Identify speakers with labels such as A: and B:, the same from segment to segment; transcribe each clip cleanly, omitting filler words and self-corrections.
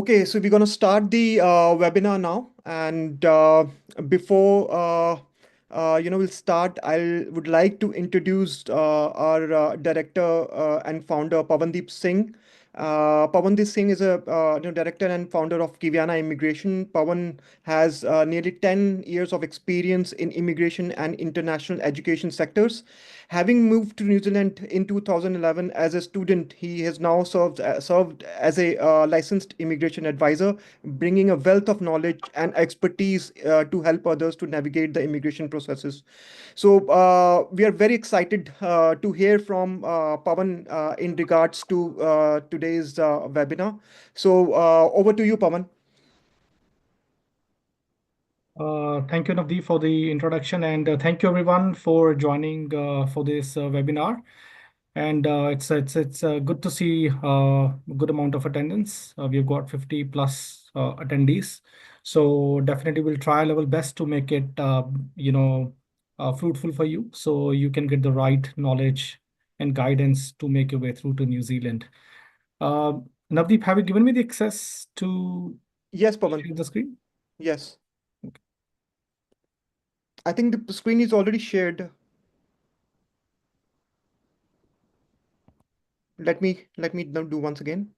A: Okay, so we're going to start the webinar now. And before we'll start, I would like to introduce our director and founder, Pavandeep Singh. Pavandeep Singh is a director and founder of Kiviana Immigration. Pavan has nearly 10 years of experience in immigration and international education sectors. Having moved to New Zealand in 2011 as a student, he has now served as a licensed immigration advisor, bringing a wealth of knowledge and expertise to help others to navigate the immigration processes. So we are very excited to hear from Pavan in regards to today's webinar. So over to you, Pavan.
B: Thank you, Navdeep, for the introduction, and thank you everyone for joining for this webinar. And it's good to see a good amount of attendance. We've got 50 plus attendees, so definitely we'll try our level best to make it fruitful for you, so you can get the right knowledge and guidance to make your way through to New Zealand. Uh, Navdeep, have you given me the access to
A: Yes, Pavan.
B: share the screen?
A: Yes. I think the screen is already shared. Let me now do once again.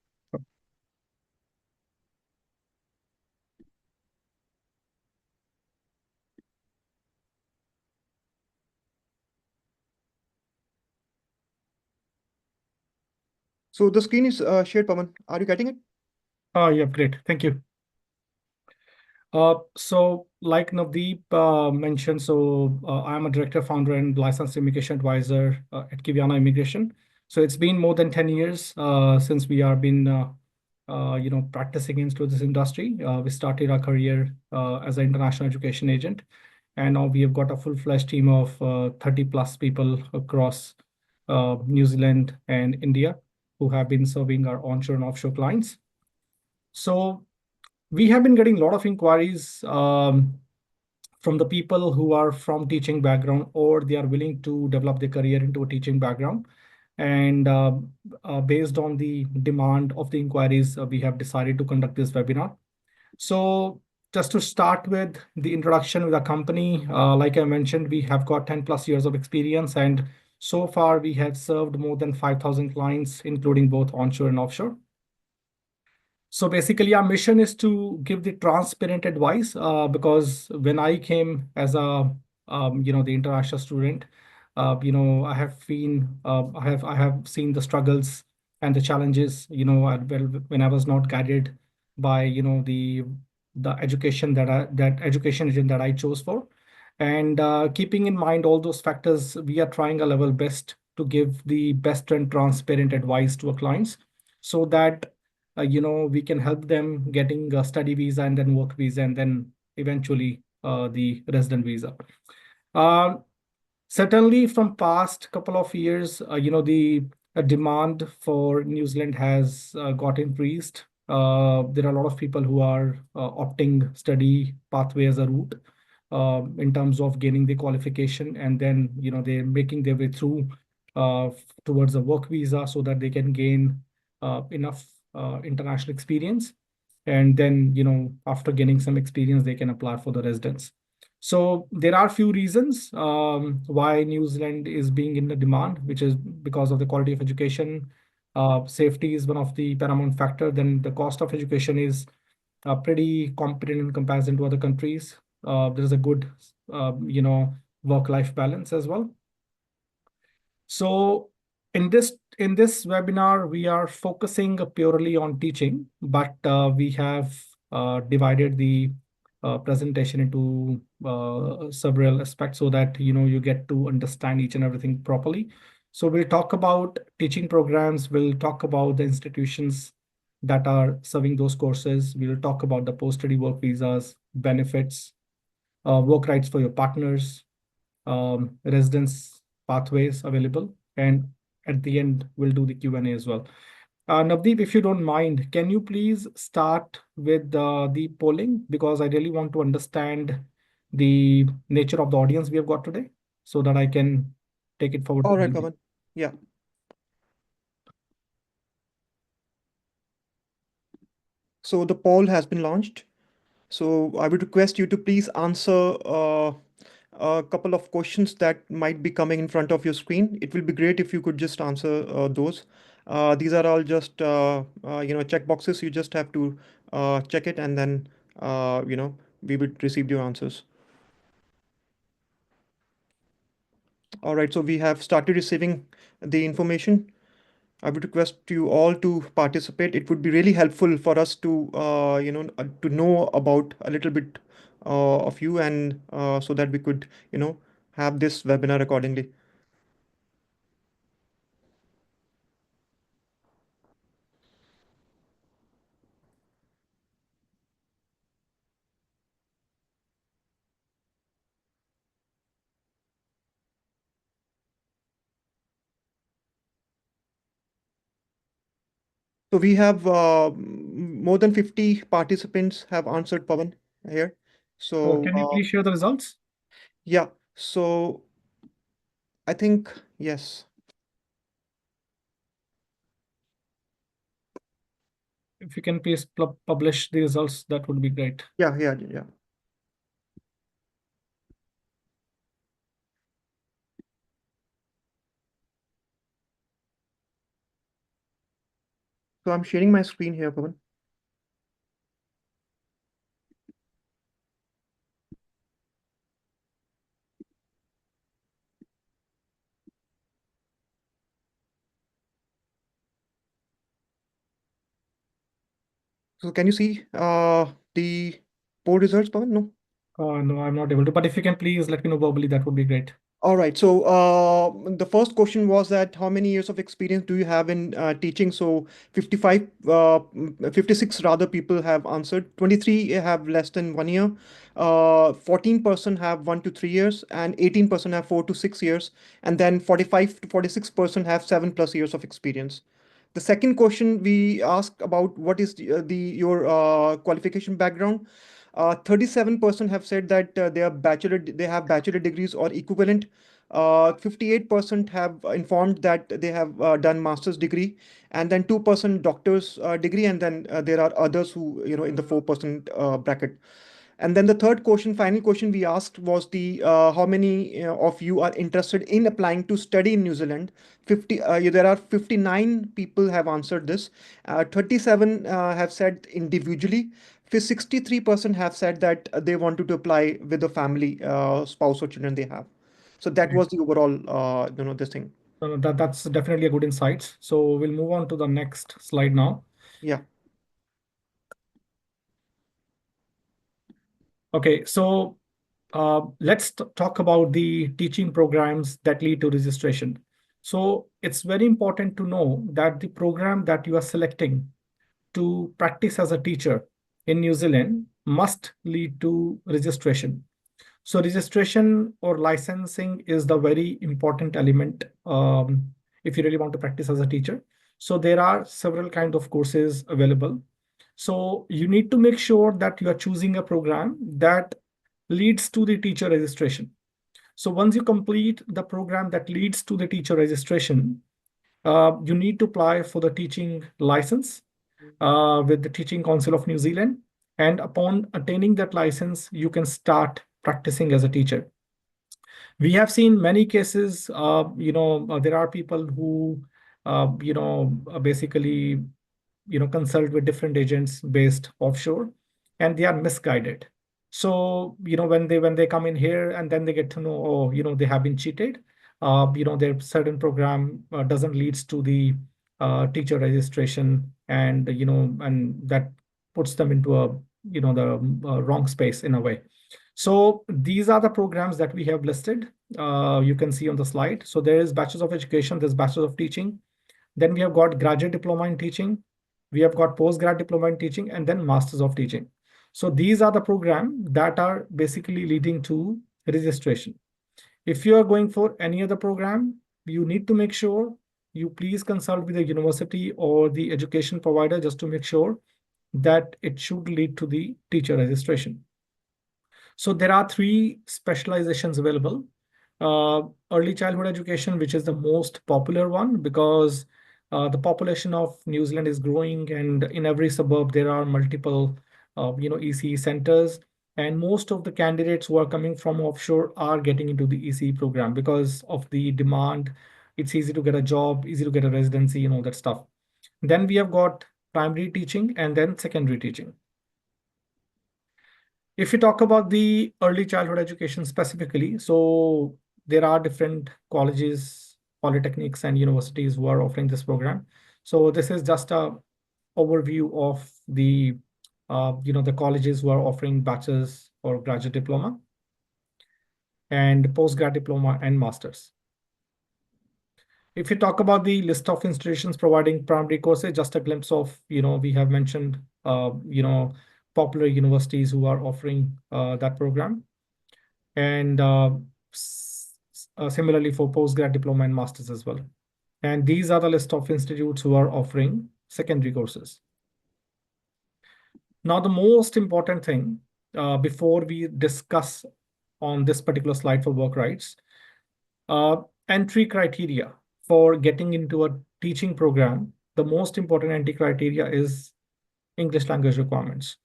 A: So the screen is shared, Pavan. Are you getting it?
B: Yeah, great. Thank you. So like Navdeep mentioned, I'm a director, founder, and licensed immigration advisor at Kiviana Immigration. So it's been more than 10 years since we have been, practicing into this industry. We started our career as an international education agent, and now we have got a full-fledged team of 30 plus people across New Zealand and India who have been serving our onshore and offshore clients. So we have been getting a lot of inquiries from the people who are from teaching background, or they are willing to develop their career into a teaching background. And based on the demand of the inquiries, we have decided to conduct this webinar. So just to start with the introduction with the company, like I mentioned, we have got 10 plus years of experience, and so far we have served more than 5,000 clients, including both onshore and offshore. So basically, our mission is to give the transparent advice because when I came as a the international student, I have seen the struggles and the challenges. When I was not guided by the education that education agent that I chose for, and keeping in mind all those factors, we are trying our level best to give the best and transparent advice to our clients, so that we can help them getting a study visa and then work visa and then eventually the resident visa. Uh, Certainly from past couple of years, the demand for New Zealand has got increased. There are a lot of people who are opting study pathway as a route in terms of gaining the qualification, and then they're making their way through towards a work visa so that they can gain enough international experience, and then after gaining some experience they can apply for the residence. So there are few reasons why New Zealand is being in the demand, which is because of the quality of education. Safety is one of the paramount factor. Then the cost of education is pretty competent in comparison to other countries. There is a good, work-life balance as well. So in this webinar, we are focusing purely on teaching, but we have divided the presentation into several aspects so that you get to understand each and everything properly. So we'll talk about teaching programs, we'll talk about the institutions that are serving those courses, we'll talk about the post-study work visas, benefits, work rights for your partners, residence pathways available, and at the end we'll do the Q&A as well. Navdeep, if you don't mind, can you please start with the polling, because I really want to understand the nature of the audience we have got today so that I can take it forward.
A: All right, Pavan. Yeah. So the poll has been launched. So I would request you to please answer a couple of questions that might be coming in front of your screen. It will be great if you could just answer those. These are all just check boxes. You just have to check it, and then we would receive your answers. All right. So we have started receiving the information. I would request you all to participate. It would be really helpful for us to, to know about a little bit of you, and so that we could, have this webinar accordingly. So we have more than 50 participants have answered, Pavan, here.
B: So
A: So
B: can you please share the results?
A: yeah, so I think yes.
B: If you can please publish the results, that would be great.
A: Yeah, yeah, yeah. So I'm sharing my screen here, Pavan. So can you see the poll results, Pavan? No.
B: No, I'm not able to, but if you can please let me know verbally, that would be great.
A: All right. So the first question was that how many years of experience do you have in teaching? So 55, 56 rather people have answered. 23 have less than 1 year. 14% have 1 to 3 years, and 18% have 4 to 6 years. And then 45 to 46% have 7+ years of experience. The second question we asked about what is the your qualification background. 37% have said that they have bachelor degrees or equivalent. 58% have informed that they have done master's degree, and then 2% doctor's degree, and then there are others who in the 4% bracket. And then the third question, final question we asked was the how many of you are interested in applying to study in New Zealand? 50. There are 59 people have answered this. 37 have said individually. 63% have said that they wanted to apply with a family, spouse or children they have. So that
B: Great.
A: was the overall, this thing.
B: So that's definitely a good insight. So we'll move on to the next slide now.
A: Yeah.
B: Okay, so let's talk about the teaching programs that lead to registration. So it's very important to know that the program that you are selecting to practice as a teacher in New Zealand must lead to registration. So registration or licensing is the very important element if you really want to practice as a teacher. So there are several kind of courses available. So you need to make sure that you are choosing a program that leads to the teacher registration. So once you complete the program that leads to the teacher registration, you need to apply for the teaching license with the Teaching Council of New Zealand. And upon attaining that license, you can start practicing as a teacher. We have seen many cases, there are people who, basically, consult with different agents based offshore, and they are misguided. So, when they come in here and then they get to know, oh, they have been cheated. Their certain program doesn't leads to the teacher registration, and that puts them into the wrong space in a way. So these are the programs that we have listed. You can see on the slide. So there is Bachelor's of Education, there's Bachelor's of Teaching. Then we have got Graduate Diploma in Teaching. We have got Postgrad Diploma in Teaching, and then Masters of Teaching. So these are the programs that are basically leading to registration. If you are going for any other program, you need to make sure you please consult with the university or the education provider just to make sure that it should lead to the teacher registration. So there are three specializations available. Early childhood education, which is the most popular one because The population of New Zealand is growing, and in every suburb there are multiple, ECE centers. And most of the candidates who are coming from offshore are getting into the ECE program because of the demand. It's easy to get a job, easy to get a residency, and all that stuff. Then we have got primary teaching and then secondary teaching. If you talk about the early childhood education specifically, so there are different colleges, polytechnics, and universities who are offering this program. So this is just a overview of the colleges who are offering bachelor's or graduate diploma and postgrad diploma and masters. If you talk about the list of institutions providing primary courses, just a glimpse of, we have mentioned, popular universities who are offering that program. And similarly for postgrad diploma and masters as well. And these are the list of institutes who are offering secondary courses. Now, the most important thing before we discuss on this particular slide for work rights, entry criteria for getting into a teaching program, the most important entry criteria is English language requirements.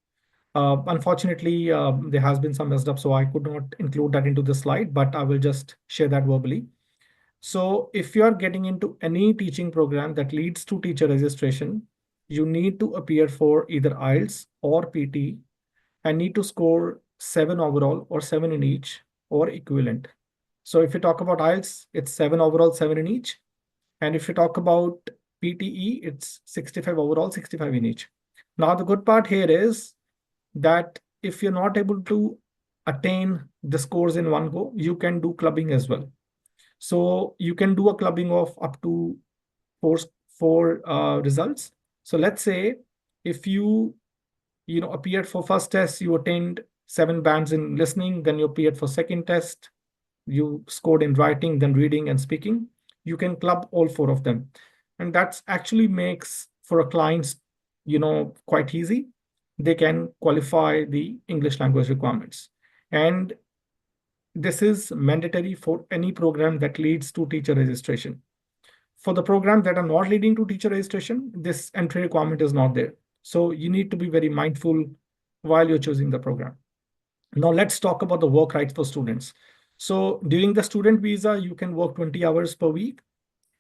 B: Unfortunately, there has been some messed up, so I could not include that into the slide, but I will just share that verbally. So if you are getting into any teaching program that leads to teacher registration, you need to appear for either IELTS or PT and need to score 7 overall or 7 in each or equivalent. So if you talk about IELTS, it's 7 overall, 7 in each. And if you talk about PTE, it's 65 overall, 65 in each. Now, the good part here is that if you're not able to attain the scores in one go, you can do clubbing as well. So you can do a clubbing of up to four results. So let's say if you appeared for first test, you attained 7 bands in listening, then you appeared for second test, you scored in writing, then reading and speaking. You can club all 4 of them, and that's actually makes for a clients quite easy. They can qualify the English language requirements, and this is mandatory for any program that leads to teacher registration. For the programs that are not leading to teacher registration, this entry requirement is not there. So you need to be very mindful while you're choosing the program. Now let's talk about the work rights for students. So during the student visa, you can work 20 hours per week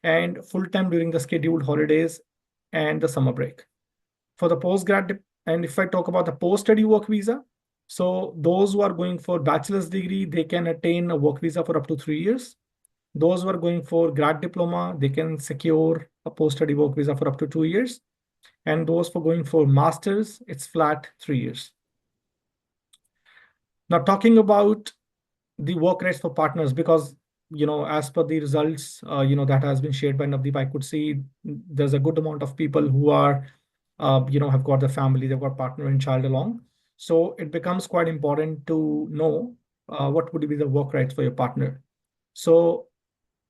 B: and full-time during the scheduled holidays and the summer break. For the postgrad, and if I talk about the post-study work visa, so those who are going for bachelor's degree, they can attain a work visa for up to 3 years. Those who are going for grad diploma, they can secure a post-study work visa for up to 2 years. And those for going for masters, it's flat 3 years. Now, talking about the work rates for partners, because as per the results that has been shared by Navdeep, I could see there's a good amount of people who are have got the family, they've got partner and child along. So it becomes quite important to know what would be the work rights for your partner. So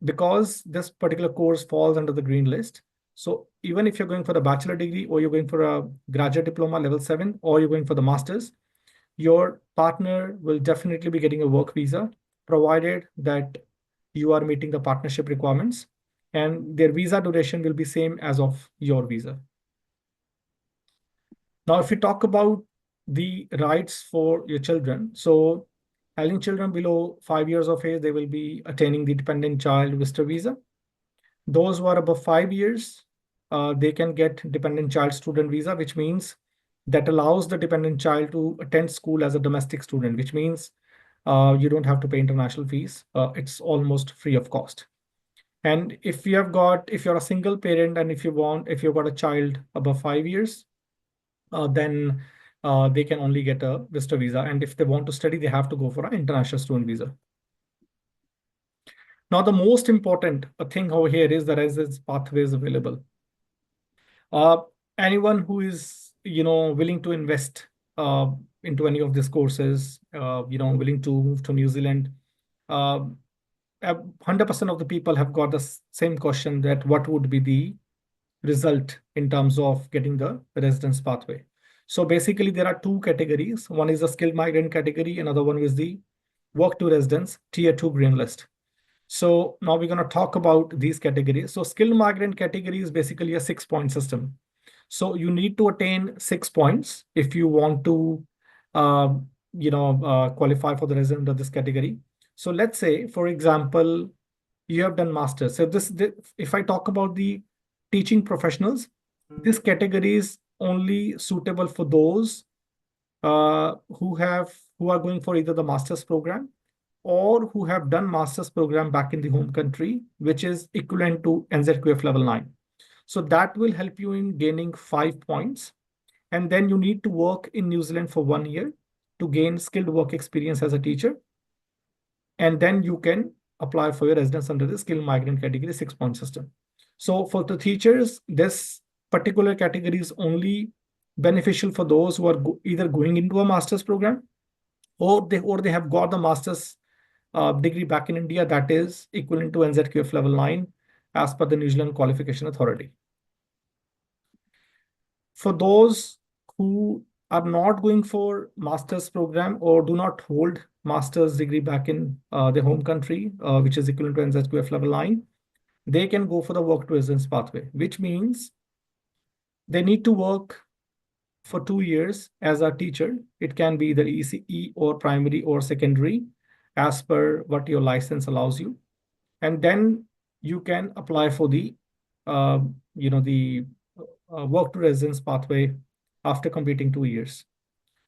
B: because this particular course falls under the green list, so even if you're going for the bachelor degree or you're going for a graduate diploma level 7 or you're going for the masters, your partner will definitely be getting a work visa, provided that you are meeting the partnership requirements, and their visa duration will be same as of your visa. Now, if we talk about the rights for your children, so having children below 5 years of age, they will be attaining the dependent child visitor visa. Those who are above 5 years, they can get dependent child student visa, which means that allows the dependent child to attend school as a domestic student, which means you don't have to pay international fees. It's almost free of cost. And if you're a single parent and if you've got a child above 5 years, then they can only get a visitor visa. And if they want to study, they have to go for an international student visa. Now, the most important thing over here is the residence pathways available. Uh, Anyone who is, willing to invest into any of these courses, willing to move to New Zealand, 100% of the people have got the same question, that what would be the result in terms of getting the residence pathway. So basically, there are 2 categories. One is the skilled migrant category, another one is the work to residence tier 2 green list. So now we're going to talk about these categories. So skilled migrant category is basically a 6 point system. So you need to attain 6 points if you want to, uh, qualify for the resident of this category. So let's say, for example, you have done masters. So if I talk about the teaching professionals, this category is only suitable for those who are going for either the master's program or who have done master's program back in the home country, which is equivalent to NZQF level 9. So that will help you in gaining 5 points. And then you need to work in New Zealand for 1 year to gain skilled work experience as a teacher. And then you can apply for your residence under the skilled migrant category 6 point system. So for the teachers, this particular category is only beneficial for those who are either going into a master's program or they have got the master's degree back in India that is equivalent to NZQF level 9 as per the New Zealand Qualification Authority. For those who are not going for master's program or do not hold master's degree back in their home country, which is equivalent to NZQF level 9, they can go for the work to residence pathway, which means they need to work for 2 years as a teacher. It can be either ECE or primary or secondary as per what your license allows you. And then you can apply for the, uh, the work to residence pathway after completing 2 years.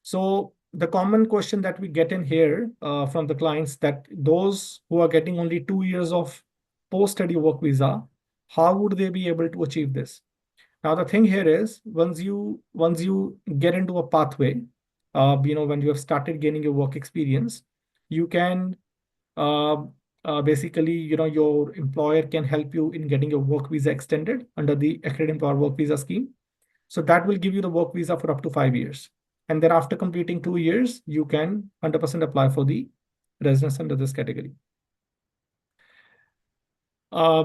B: So the common question that we get in here from the clients that those who are getting only 2 years of post-study work visa, how would they be able to achieve this? Now the thing here is once you get into a pathway, when you have started gaining your work experience, you can uh, basically, your employer can help you in getting your work visa extended under the accredited employer work visa scheme. So that will give you the work visa for up to 5 years. And then after completing 2 years, you can 100% apply for the residence under this category. Uh,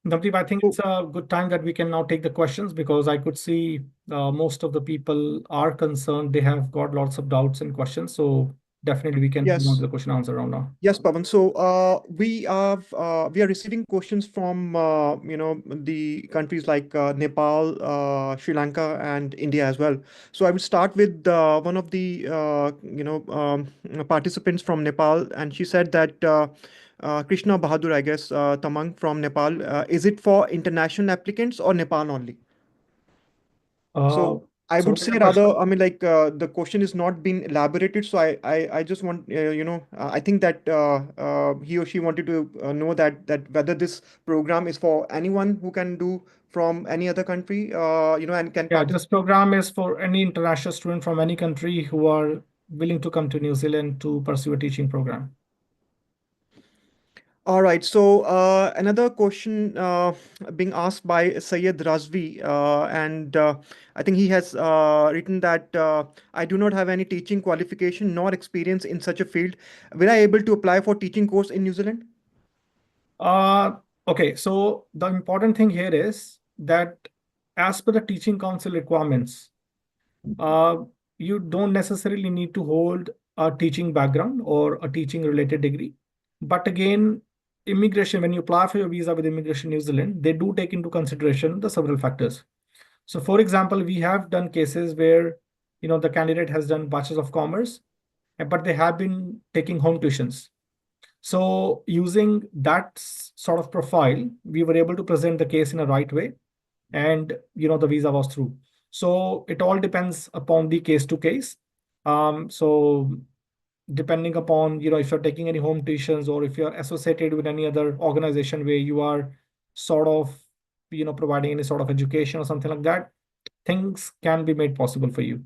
B: Navdeep, I think
A: So
B: it's a good time that we can now take the questions because I could see most of the people are concerned. They have got lots of doubts and questions. So definitely we can move on to
A: yes.
B: the question answer round now.
A: Yes, Pavan. So we are receiving questions from the countries like Nepal, Sri Lanka, and India as well. So I will start with one of the participants from Nepal, and she said that Krishna Bahadur, I guess, Tamang from Nepal. Is it for international applicants or Nepal only?
B: Uh,
A: So I
B: so
A: would
B: what is
A: say
B: the
A: rather,
B: question?
A: I mean, like the question is not been elaborated. So I just want, I think that he or she wanted to know that whether this program is for anyone who can do from any other country, and can
B: Yeah, this
A: participate.
B: program is for any international student from any country who are willing to come to New Zealand to pursue a teaching program.
A: All right. So another question being asked by Sayed Razvi, and I think he has written that I do not have any teaching qualification nor experience in such a field. Will I able to apply for teaching course in New Zealand?
B: Uh, okay, so the important thing here is that as per the teaching council requirements, uh, you don't necessarily need to hold a teaching background or a teaching related degree. But again, immigration, when you apply for your visa with Immigration New Zealand, they do take into consideration the several factors. So for example, we have done cases where, the candidate has done Bachelor of Commerce, but they have been taking home tuitions. So using that sort of profile, we were able to present the case in a right way, and the visa was through. So it all depends upon the case to case. So depending upon if you're taking any home tuitions or if you're associated with any other organization where you are sort of providing any sort of education or something like that, things can be made possible for you.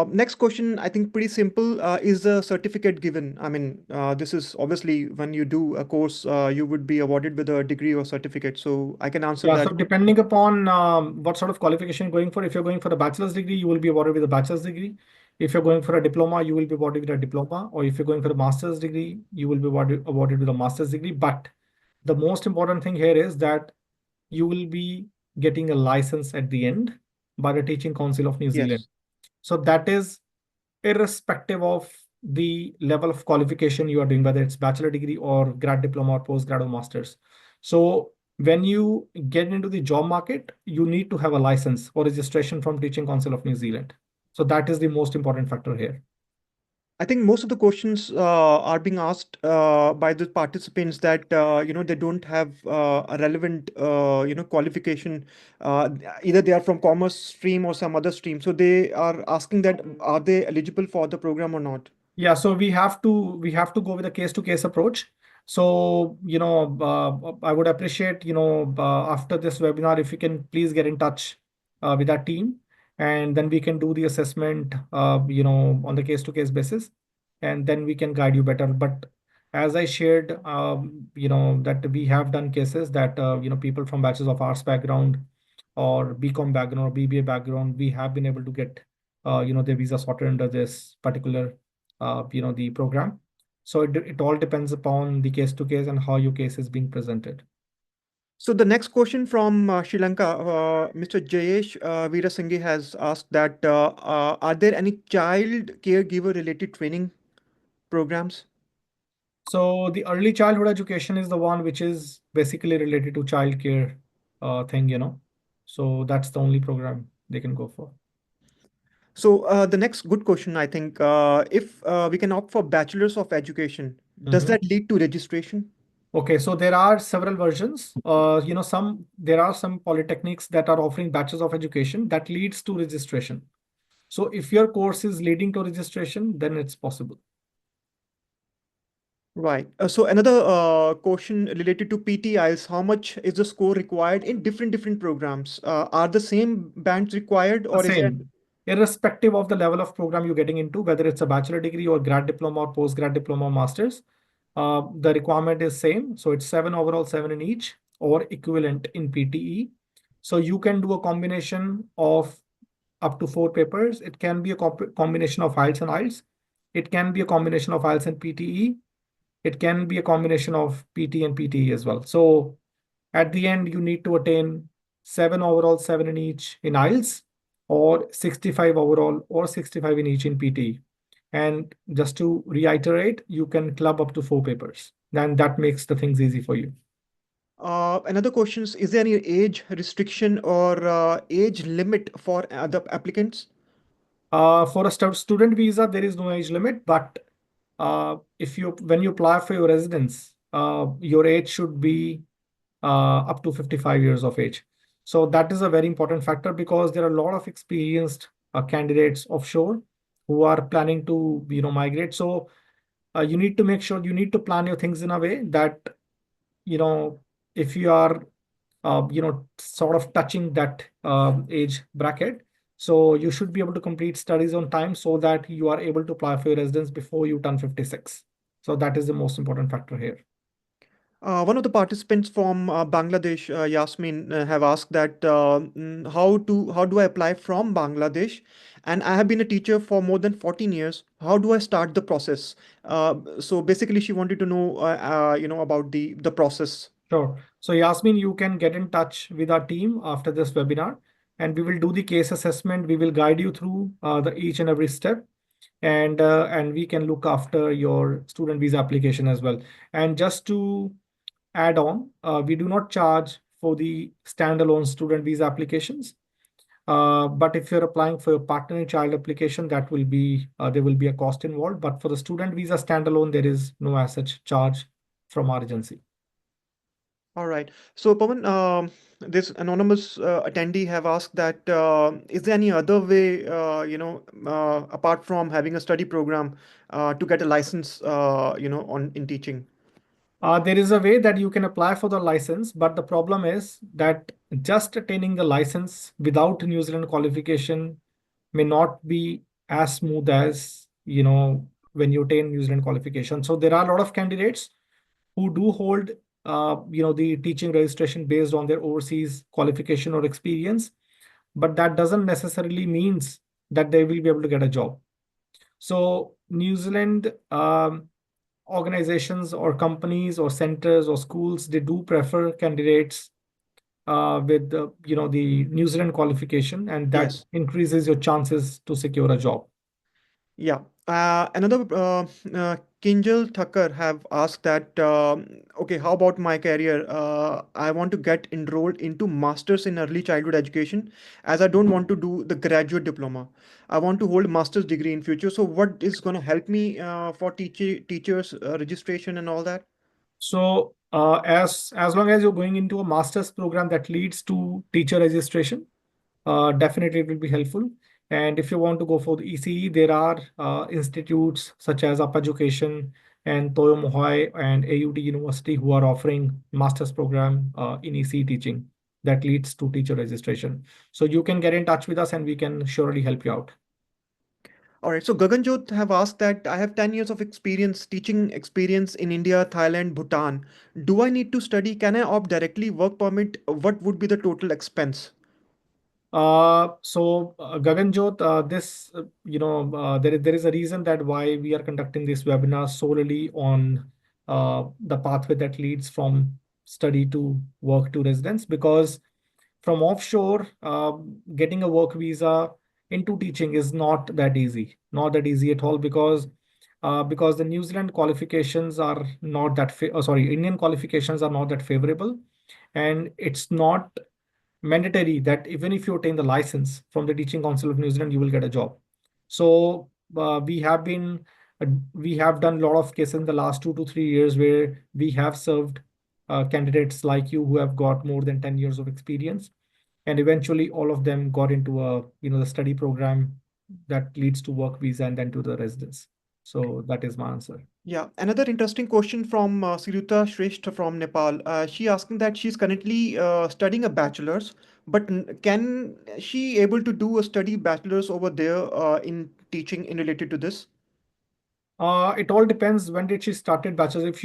A: Next question, I think pretty simple. Is the certificate given? I mean, this is obviously when you do a course, you would be awarded with a degree or certificate. So I can answer
B: Yeah, so
A: that.
B: depending upon what sort of qualification you're going for, if you're going for a bachelor's degree, you will be awarded with a bachelor's degree. If you're going for a diploma, you will be awarded with a diploma. Or if you're going for a master's degree, you will be awarded with a master's degree. But the most important thing here is that you will be getting a license at the end by the Teaching Council of New Zealand.
A: Yes.
B: So that is irrespective of the level of qualification you are doing, whether it's bachelor degree or grad diploma or postgrad or masters. So when you get into the job market, you need to have a license or registration from Teaching Council of New Zealand. So that is the most important factor here.
A: I think most of the questions are being asked by the participants that they don't have a relevant qualification. Either they are from commerce stream or some other stream, so they are asking that are they eligible for the program or not?
B: Yeah, so we have to go with a case to case approach. So, I would appreciate, after this webinar, if you can please get in touch with our team, and then we can do the assessment, on the case to case basis, and then we can guide you better. But as I shared, that we have done cases that, people from bachelors of arts background or BCom background or BBA background, we have been able to get, their visa sorted under this particular the program. So it all depends upon the case to case and how your case is being presented.
A: So the next question from Sri Lanka, Mr. Jayesh Veerasinghe has asked that are there any child caregiver related training programs?
B: So the early childhood education is the one which is basically related to childcare thing. So that's the only program they can go for.
A: So the next good question, I think, if we can opt for bachelor's of education, does
B: Mhm.
A: that lead to registration?
B: Okay, so there are several versions. There are some polytechnics that are offering bachelors of education that leads to registration. So if your course is leading to registration, then it's possible.
A: Right. So another question related to PTIs, how much is the score required in different programs? Are the same bands required,
B: The
A: or is there?
B: same, irrespective of the level of program you're getting into, whether it's a bachelor degree or grad diploma or post-grad diploma or masters, the requirement is same. So it's seven overall, seven in each, or equivalent in PTE. So you can do a combination of up to four papers. It can be a combination of IELTS and IELTS. It can be a combination of IELTS and PTE. It can be a combination of PT and PTE as well. So at the end, you need to attain seven overall, seven in each in IELTS, or 65 overall or 65 in each in PT. And just to reiterate, you can club up to four papers. Then that makes the things easy for you.
A: Another question is there any age restriction or age limit for other applicants?
B: For a student visa, there is no age limit, but if you when you apply for your residence, your age should be up to 55 years of age. So that is a very important factor because there are a lot of experienced candidates offshore who are planning to migrate. So you need to make sure you need to plan your things in a way that you know if you are sort of touching that age bracket. So you should be able to complete studies on time so that you are able to apply for your residence before you turn 56. So that is the most important factor here.
A: One of the participants from Bangladesh, Yasmin, have asked that how do I apply from Bangladesh? And I have been a teacher for more than 14 years. How do I start the process? So basically, she wanted to know, about the process.
B: Sure. So Yasmin, you can get in touch with our team after this webinar, and we will do the case assessment. We will guide you through the each and every step, and we can look after your student visa application as well. And just to add on, we do not charge for the standalone student visa applications. But if you're applying for your partner and child application, that will be there will be a cost involved. But for the student visa standalone, there is no as such charge from our agency.
A: All right. So, Pawan, this anonymous attendee have asked that is there any other way, apart from having a study program, to get a license, on in teaching?
B: There is a way that you can apply for the license, but the problem is that just attaining the license without New Zealand qualification may not be as smooth as when you attain New Zealand qualification. So there are a lot of candidates who do hold the teaching registration based on their overseas qualification or experience, but that doesn't necessarily means that they will be able to get a job. So New Zealand organizations or companies or centers or schools, they do prefer candidates with the New Zealand qualification, and that
A: Yes.
B: increases your chances to secure a job.
A: Yeah. Kinjal Thakkar have asked that, okay, how about my career? I want to get enrolled into masters in early childhood education, as I don't want to do the graduate diploma. I want to hold master's degree in future. So what is going to help me for teachers registration and all that?
B: So as long as you're going into a master's program that leads to teacher registration, definitely it will be helpful. And if you want to go for the ECE, there are institutes such as Up Education and Toyo Mohai and AUT University who are offering master's program in ECE teaching that leads to teacher registration. So you can get in touch with us and we can surely help you out.
A: All right. So Gaganjot have asked that I have 10 years of experience, teaching experience in India, Thailand, Bhutan. Do I need to study? Can I opt directly work permit? What would be the total expense?
B: Gaganjot, there is a reason that why we are conducting this webinar solely on the pathway that leads from study to work to residence, because from offshore, getting a work visa into teaching is not that easy at all, because the New Zealand qualifications are not that, Indian qualifications are not that favorable, and it's not mandatory that even if you obtain the license from the Teaching Council of New Zealand, you will get a job. So uh, we have done a lot of cases in the last 2 to 3 years where we have served candidates like you who have got more than 10 years of experience, and eventually all of them got into the study program that leads to work visa and then to the residence. So that is my answer.
A: Yeah, another interesting question from Siruta Shresht from Nepal. She asking that she's currently studying a bachelor's, but can she able to do a study bachelor's over there in teaching in related to this?
B: It all depends when did she started bachelor's. If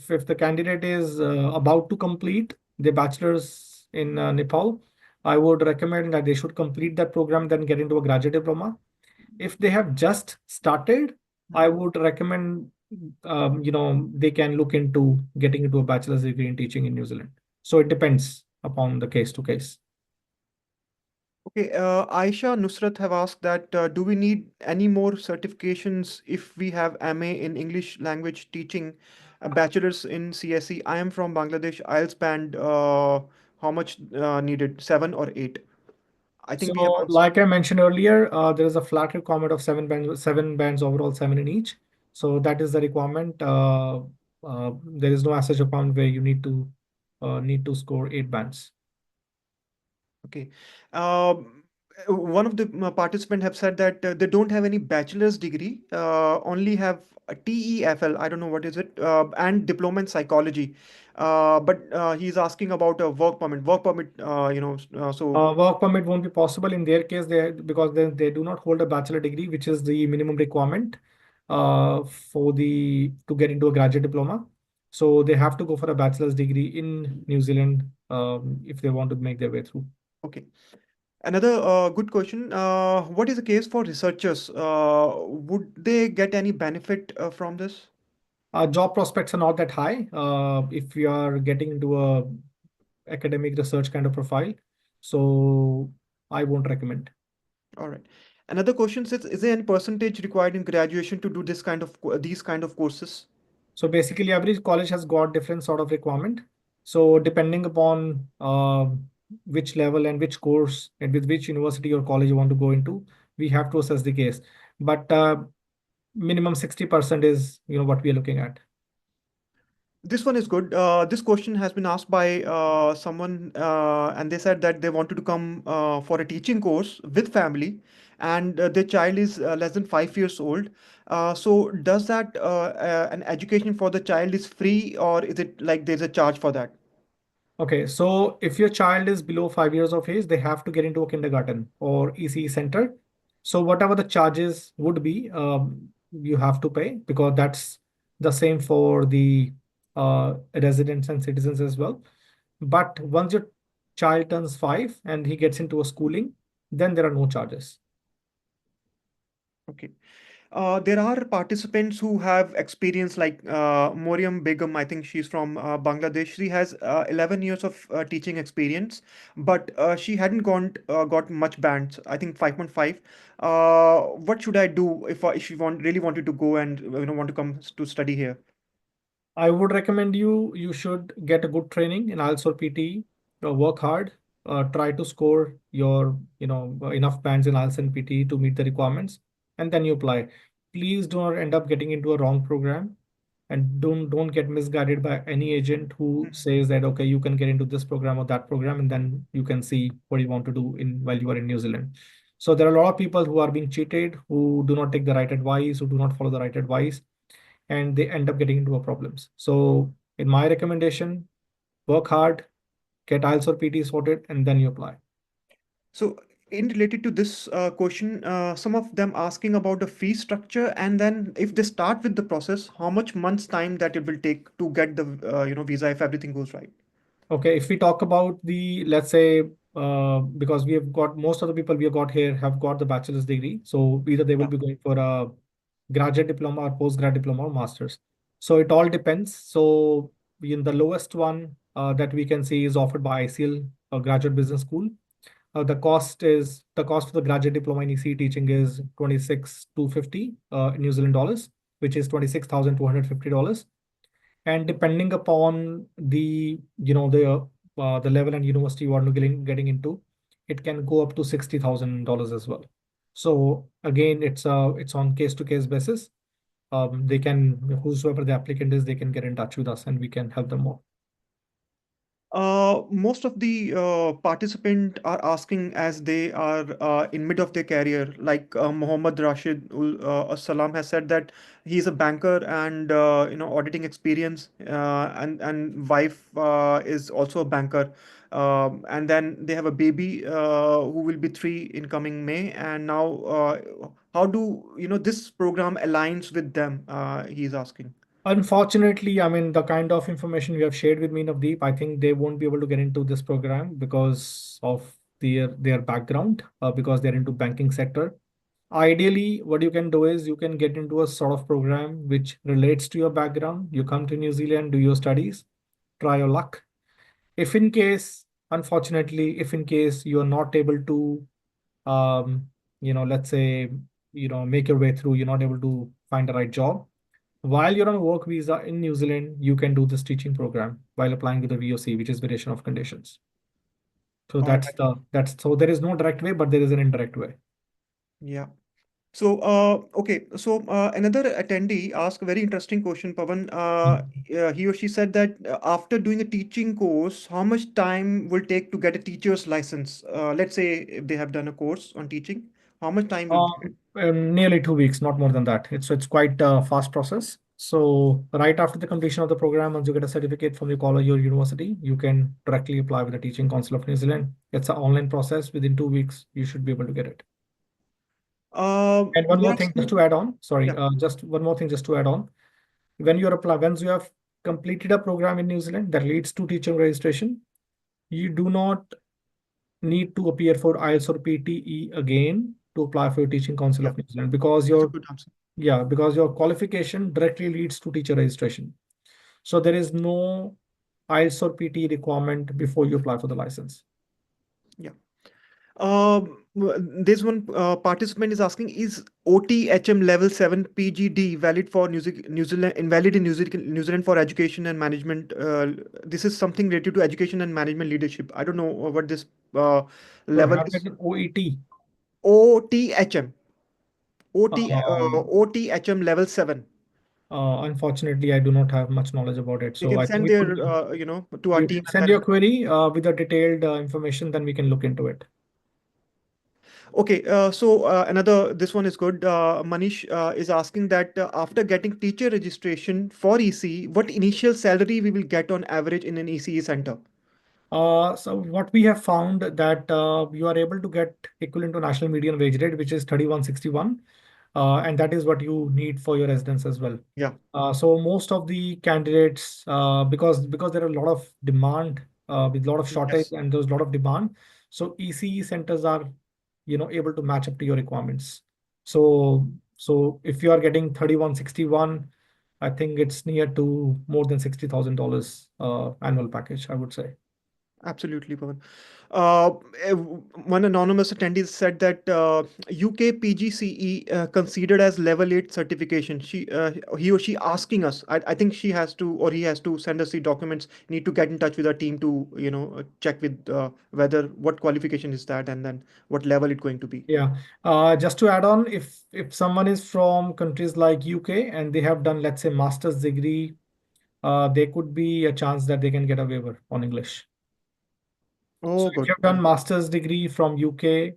B: the candidate is about to complete the bachelor's in Nepal, I would recommend that they should complete that program, then get into a graduate diploma. If they have just started, I would recommend they can look into getting into a bachelor's degree in teaching in New Zealand. So it depends upon the case to case.
A: Okay, Aisha Nusrat have asked that do we need any more certifications if we have MA in English language teaching, a bachelor's in CSE? I am from Bangladesh. IELTS band, how much needed? 7 or 8? I think we have
B: So,
A: answered.
B: like I mentioned earlier, there is a flat requirement of seven bands overall, seven in each. So that is the requirement. There is no as such requirement where you need to score 8 bands.
A: Okay. One of the participants have said that they don't have any bachelor's degree, only have a TEFL, I don't know what is it, and diploma in psychology. But he's asking about a work permit. Work permit, so
B: Work permit won't be possible in their case, because they do not hold a bachelor degree, which is the minimum requirement for the to get into a graduate diploma. So they have to go for a bachelor's degree in New Zealand if they want to make their way through.
A: okay. Another good question. What is the case for researchers? Would they get any benefit from this?
B: Job prospects are not that high if you are getting into a academic research kind of profile. So I won't recommend.
A: All right. Another question says, is there any percentage required in graduation to do this kind of these kind of courses?
B: So basically, every college has got different sort of requirement. So depending upon which level and which course and with which university or college you want to go into, we have to assess the case. But minimum 60% is what we are looking at.
A: This one is good. This question has been asked by someone, and they said that they wanted to come for a teaching course with family, and their child is less than 5 years old. So, does that an education for the child is free, or is it like there's a charge for that?
B: Okay, so if your child is below 5 years of age, they have to get into a kindergarten or ECE center. So whatever the charges would be, you have to pay, because that's the same for the residents and citizens as well. But once your child turns 5 and he gets into a schooling, then there are no charges.
A: Okay. There are participants who have experience like Moriam Begum. I think she's from Bangladesh. She has 11 years of teaching experience, but she hadn't got much bands. I think 5.5. What should I do if she really wanted to go and want to come to study here?
B: I would recommend you should get a good training in IELTS or PT. Work hard. Try to score your enough bands in IELTS and PT to meet the requirements, and then you apply. Please do not end up getting into a wrong program, and don't get misguided by any agent who
A: Mhm.
B: says that okay, you can get into this program or that program, and then you can see what you want to do in while you are in New Zealand. So there are a lot of people who are being cheated, who do not take the right advice, who do not follow the right advice, and they end up getting into a problems. So in my recommendation, work hard, get IELTS or PT sorted, and then you apply.
A: So, in related to this question, some of them asking about the fee structure, and then if they start with the process, how much months time that it will take to get the visa if everything goes right.
B: Okay, if we talk about the, let's say, because we have got most of the people we have got here have got the bachelor's degree. So either they will
A: Yeah.
B: be going for a graduate diploma or postgrad diploma or master's. So it all depends. So in the lowest one that we can see is offered by ICL, a graduate business school. The cost for the graduate diploma in EC teaching is 26,250 New Zealand dollars, which is $26,250. And depending upon the the level and university you are getting into, it can go up to $60,000 as well. So again, it's on case to case basis. They can Whosoever the applicant is, they can get in touch with us and we can help them more.
A: Most of the participant are asking as they are in mid of their career. Like Mohammad Rashid Salam has said that he's a banker and auditing experience, and wife is also a banker. And then they have a baby who will be 3 in coming May. And now, how do this program aligns with them? He's asking.
B: Unfortunately, I mean, the kind of information you have shared with me, Navdeep, I think they won't be able to get into this program because of their background, because they're into banking sector. Ideally, what you can do is you can get into a sort of program which relates to your background. You come to New Zealand, do your studies, try your luck. If in case, Unfortunately, if in case you are not able to, let's say, make your way through, you're not able to find the right job. While you're on a work visa in New Zealand, you can do this teaching program while applying with the VOC, which is variation of conditions. So
A: All
B: that's
A: right.
B: that's so there is no direct way, but there is an indirect way.
A: Yeah. So, okay. So, another attendee asked a very interesting question, Pavan. He or she said that after doing a teaching course, how much time will take to get a teacher's license? Let's say if they have done a course on teaching, how much time will they get?
B: Nearly 2 weeks, not more than that. It's quite a fast process. So right after the completion of the program, once you get a certificate from your college or university, you can directly apply with the Teaching Council of New Zealand. It's an online process. Within 2 weeks, you should be able to get it. And one
A: There
B: more
A: are
B: thing, just
A: still,
B: to add on, sorry,
A: yeah,
B: just one more thing, just to add on. Once you have completed a program in New Zealand that leads to teacher registration, you do not need to appear for IELTS or PTE again to apply for your Teaching Council
A: yeah,
B: of New Zealand because
A: that's a good answer.
B: your qualification directly leads to teacher registration. So there is no IELTS or PT requirement before you apply for the license.
A: Yeah. There's one participant is asking, is OTHM level 7 PGD valid for New Zealand, invalid in New Zealand for education and management? This is something related to education and management leadership. I don't know what this uh,
B: So
A: level
B: have it
A: is.
B: in OET.
A: OTHM.
B: Um,
A: OTHM level 7.
B: Unfortunately, I do not have much knowledge about it.
A: They
B: So
A: can
B: I think
A: send their, to our
B: you
A: team
B: can
A: and
B: send
A: then.
B: your query with the detailed information, then we can look into it.
A: Okay, so another, this one is good. Manish is asking that after getting teacher registration for EC, what initial salary we will get on average in an ECE center?
B: So what we have found that you are able to get equivalent to national median wage rate, which is 3161, and that is what you need for your residence as well.
A: Yeah.
B: So most of the candidates, because there are a lot of demand, with a lot of shortage
A: Yes.
B: and there's a lot of demand, so ECE centers are able to match up to your requirements. So So if you are getting 3161, I think it's near to more than $60,000 annual package, I would say.
A: Absolutely, Pawan. Uh, eh, One anonymous attendee said that UK PGCE considered as level 8 certification. He or she asking us. I think she has to, or he has to send us the documents. Need to get in touch with our team to check with whether what qualification is that, and then what level it's going to be.
B: Yeah. Just to add on, if someone is from countries like UK and they have done, let's say, master's degree, there could be a chance that they can get a waiver on English. So
A: Oh,
B: if
A: good.
B: you've done master's degree from UK,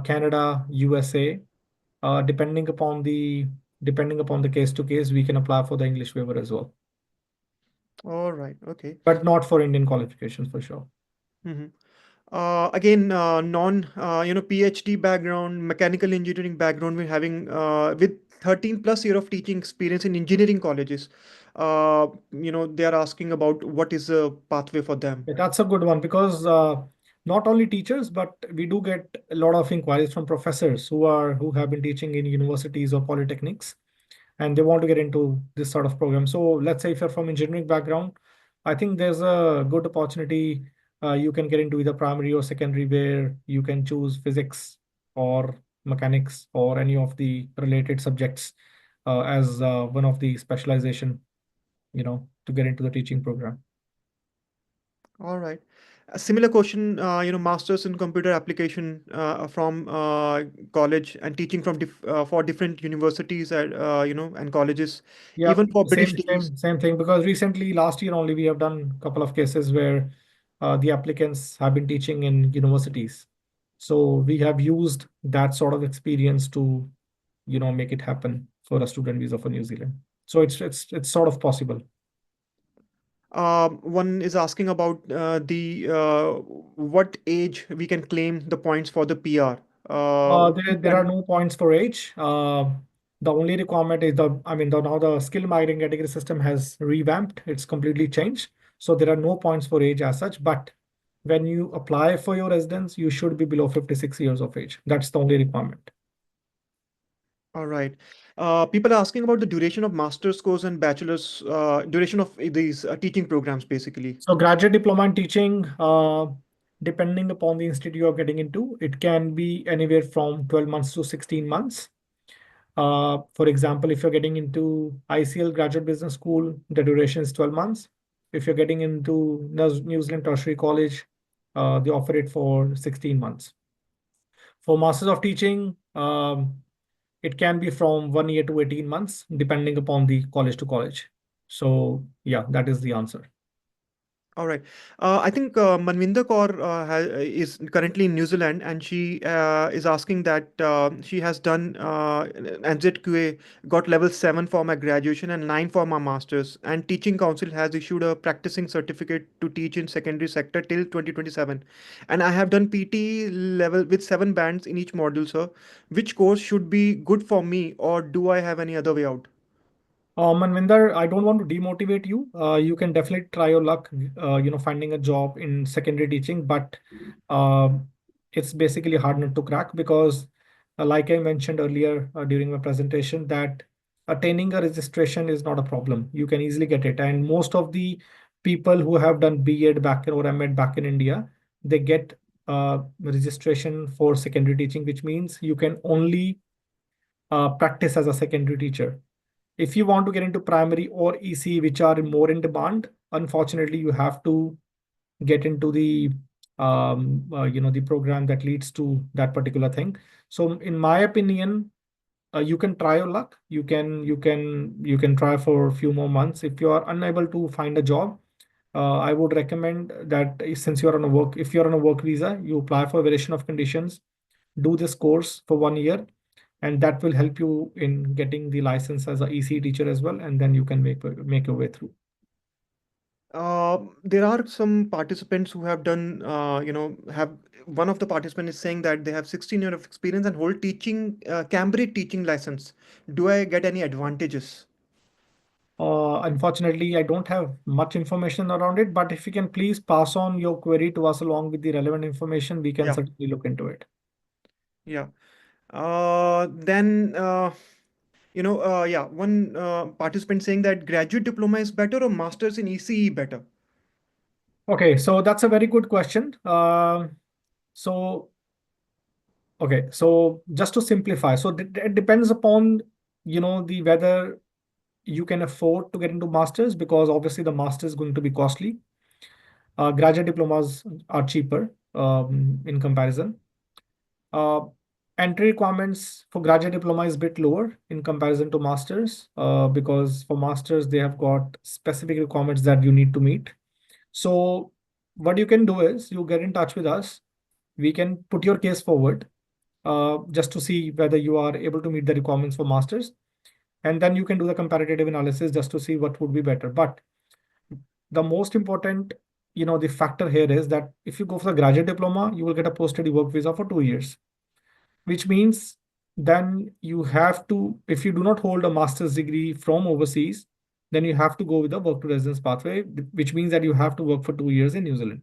B: Canada, USA, depending upon the case to case, we can apply for the English waiver as well,
A: All right. Okay.
B: but not for Indian qualifications for sure.
A: Mm-hmm. Again, non PhD background, mechanical engineering background, we're having with 13 plus year of teaching experience in engineering colleges. They are asking about what is the pathway for them.
B: Yeah, that's a good one because not only teachers, but we do get a lot of inquiries from professors who have been teaching in universities or polytechnics, and they want to get into this sort of program. So let's say if you're from engineering background, I think there's a good opportunity. You can get into either primary or secondary, where you can choose physics or mechanics or any of the related subjects as one of the specialization, to get into the teaching program.
A: All right. A similar question, masters in computer application from college and teaching from for different universities and colleges,
B: Yeah,
A: even for British
B: same,
A: degrees.
B: same, same thing. Because recently, last year only, we have done a couple of cases where the applicants have been teaching in universities. So we have used that sort of experience to, make it happen for a student visa for New Zealand. So it's sort of possible.
A: One is asking about the what age we can claim the points for the PR.
B: There are no points for age. The only requirement is now the skill migrant category system has revamped. It's completely changed. So there are no points for age as such. But when you apply for your residence, you should be below 56 years of age. That's the only requirement.
A: All right. People are asking about the duration of master's course and bachelor's duration of these teaching programs, basically.
B: So graduate diploma in teaching, depending upon the institute you're getting into, it can be anywhere from 12 months to 16 months. For example, if you're getting into ICL Graduate Business School, the duration is 12 months. If you're getting into New Zealand Tertiary College, they offer it for 16 months. For Masters of Teaching, it can be from 1 year to 18 months, depending upon the college to college. So yeah, that is the answer.
A: All right. I think Manvinder Kaur is currently in New Zealand, and she is asking that she has done NZQA, got level 7 for my graduation and 9 for my master's. And Teaching Council has issued a practicing certificate to teach in secondary sector till 2027. And I have done PT level with 7 bands in each module, sir. Which course should be good for me, or do I have any other way out?
B: Manvinder, I don't want to demotivate you. You can definitely try your luck, finding a job in secondary teaching, but uh, it's basically hard nut to crack because, like I mentioned earlier during my presentation, that attaining a registration is not a problem. You can easily get it, and most of the people who have done B.Ed back in or M.Ed back in India, they get registration for secondary teaching, which means you can only practice as a secondary teacher. If you want to get into primary or EC, which are more in demand, unfortunately, you have to get into the program that leads to that particular thing. So, in my opinion, you can try your luck. You can try for a few more months. If you are unable to find a job, I would recommend that since you're on a work, if you're on a work visa, you apply for variation of conditions, do this course for 1 year, and that will help you in getting the license as a EC teacher as well, and then you can make your way through.
A: There are some participants who have done, have one of the participants is saying that they have 16 years of experience and hold teaching, Cambridge teaching license. Do I get any advantages?
B: Unfortunately, I don't have much information around it, but if you can please pass on your query to us along with the relevant information, we can
A: Yeah,
B: certainly look into it.
A: yeah. Then yeah, one participant saying that graduate diploma is better or masters in ECE better.
B: Okay, so that's a very good question. So okay, so just to simplify, so it depends upon, the whether you can afford to get into masters, because obviously the master is going to be costly. Graduate diplomas are cheaper in comparison. Uh, Entry requirements for graduate diploma is a bit lower in comparison to masters, because for masters they have got specific requirements that you need to meet. So what you can do is you get in touch with us. We can put your case forward, just to see whether you are able to meet the requirements for masters, and then you can do the comparative analysis just to see what would be better. But the most important, the factor here is that if you go for the graduate diploma, you will get a post-study work visa for 2 years, which means then you have to, if you do not hold a master's degree from overseas, then you have to go with the work to residence pathway, which means that you have to work for 2 years in New Zealand.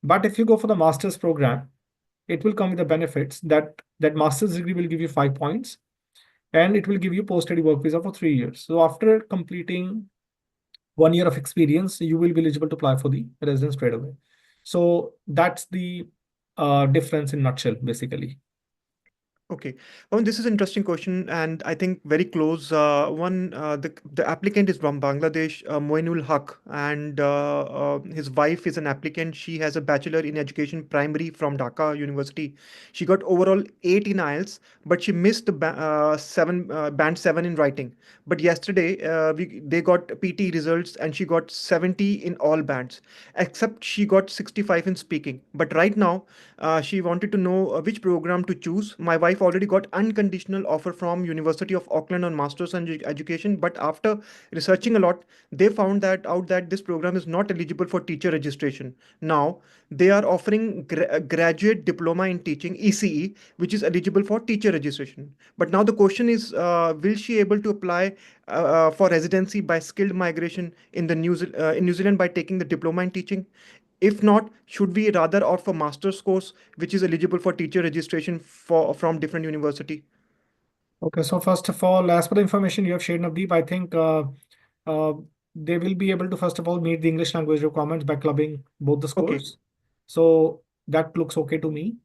B: But if you go for the master's program, it will come with the benefits that that master's degree will give you 5 points, and it will give you post-study work visa for 3 years. So after completing 1 year of experience, you will be eligible to apply for the residence straight away. So that's the difference in nutshell, basically.
A: Okay. Oh, this is an interesting question, and I think very close. The applicant is from Bangladesh, Moinul Haq, and his wife is an applicant. She has a bachelor in education primary from Dhaka University. She got overall 8 in IELTS, but she missed the band 7 in writing. But yesterday, they got PT results, and she got 70 in all bands, except she got 65 in speaking. But right now, she wanted to know which program to choose. My wife already got unconditional offer from University of Auckland on masters in education, but after researching a lot, they found that out that this program is not eligible for teacher registration. Now they are offering a graduate diploma in teaching ECE, which is eligible for teacher registration. But now the question is, will she able to apply for residency by skilled migration in in New Zealand by taking the diploma in teaching? If not, should we rather opt for master's course, which is eligible for teacher registration for from different university?
B: Okay, so first of all, as per the information you have shared, Navdeep, I think uh, they will be able to first of all meet the English language requirements by clubbing both the
A: Okay.
B: scores. So that looks okay to me.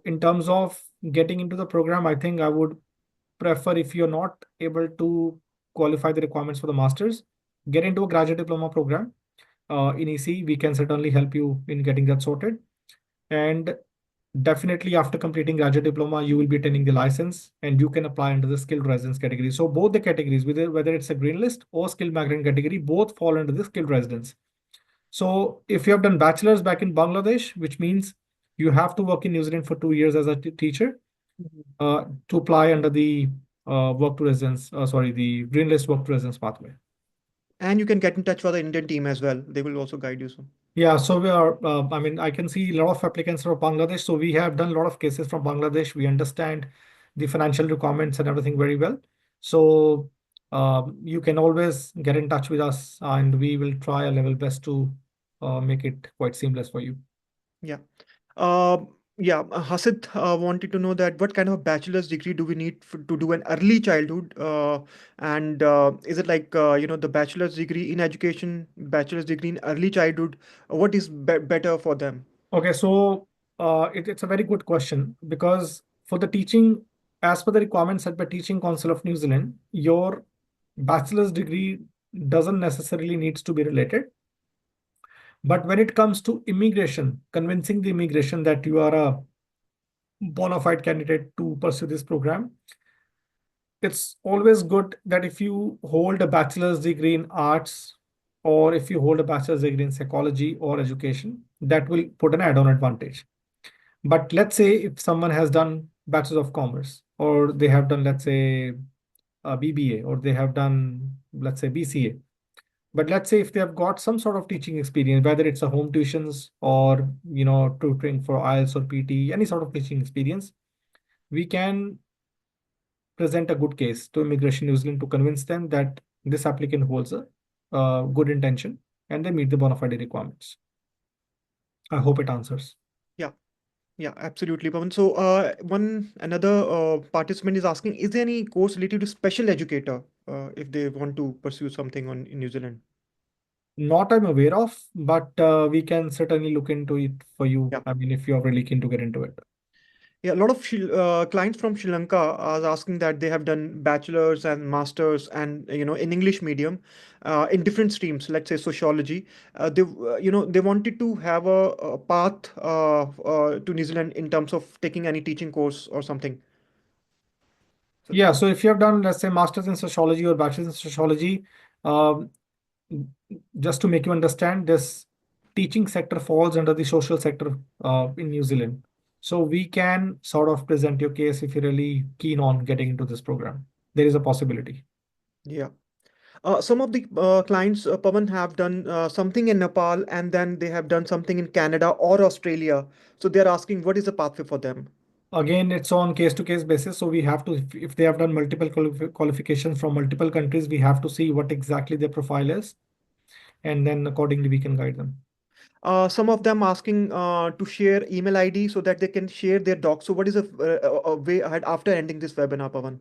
B: In terms of getting into the program, I think I would prefer, if you're not able to qualify the requirements for the masters, get into a graduate diploma program. In EC, we can certainly help you in getting that sorted. And definitely after completing graduate diploma, you will be attaining the license and you can apply under the skilled residence category. So both the categories, whether it's a green list or skilled migrant category, both fall under the skilled residence. So if you have done bachelor's back in Bangladesh, which means you have to work in New Zealand for 2 years as a teacher,
A: Mhm.
B: to apply under the work to residence, sorry, the green list work to residence pathway.
A: And you can get in touch with the Indian team as well. They will also guide you. So
B: Yeah, so we are, I mean, I can see a lot of applicants from Bangladesh. So we have done a lot of cases from Bangladesh. We understand the financial requirements and everything very well. So you can always get in touch with us and we will try our level best to make it quite seamless for you.
A: yeah. Hasid wanted to know that what kind of bachelor's degree do we need to do an early childhood, and is it like the bachelor's degree in education, bachelor's degree in early childhood? What is better for them?
B: Okay, so it's a very good question, because for the teaching, as per the requirements set by Teaching Council of New Zealand, your bachelor's degree doesn't necessarily needs to be related. But when it comes to immigration, convincing the immigration that you are a bona fide candidate to pursue this program, it's always good that if you hold a bachelor's degree in arts, or if you hold a bachelor's degree in psychology or education, that will put an add-on advantage. But let's say if someone has done Bachelor of Commerce, or they have done, let's say, a BBA, or they have done, let's say, BCA. But let's say if they have got some sort of teaching experience, whether it's a home tuitions or tutoring for IELTS or PT, any sort of teaching experience, we can present a good case to Immigration New Zealand to convince them that this applicant holds a good intention and they meet the bona fide requirements. I hope it answers.
A: Yeah. Yeah, absolutely, Pawan. So, one another participant is asking, is there any course related to special educator if they want to pursue something on in New Zealand?
B: Not I'm aware of, but we can certainly look into it for you.
A: Yeah.
B: I mean, if you're really keen to get into it.
A: Yeah, a lot of clients from Sri Lanka are asking that they have done bachelor's and master's and in English medium in different streams. Let's say sociology. They wanted to have a path to New Zealand in terms of taking any teaching course or something. So,
B: Yeah, so if you have done, let's say, master's in sociology or bachelor's in sociology, um, just to make you understand, this teaching sector falls under the social sector in New Zealand. So we can sort of present your case if you're really keen on getting into this program. There is a possibility.
A: yeah. Some of the clients, Pawan, have done something in Nepal and then they have done something in Canada or Australia. So they're asking what is the pathway for them?
B: Again, it's on case to case basis. So we have to, if they have done multiple qualifications from multiple countries, we have to see what exactly their profile is. And then accordingly, we can guide them.
A: Some of them asking to share email ID so that they can share their docs. So what is a way ahead after ending this webinar, Pawan?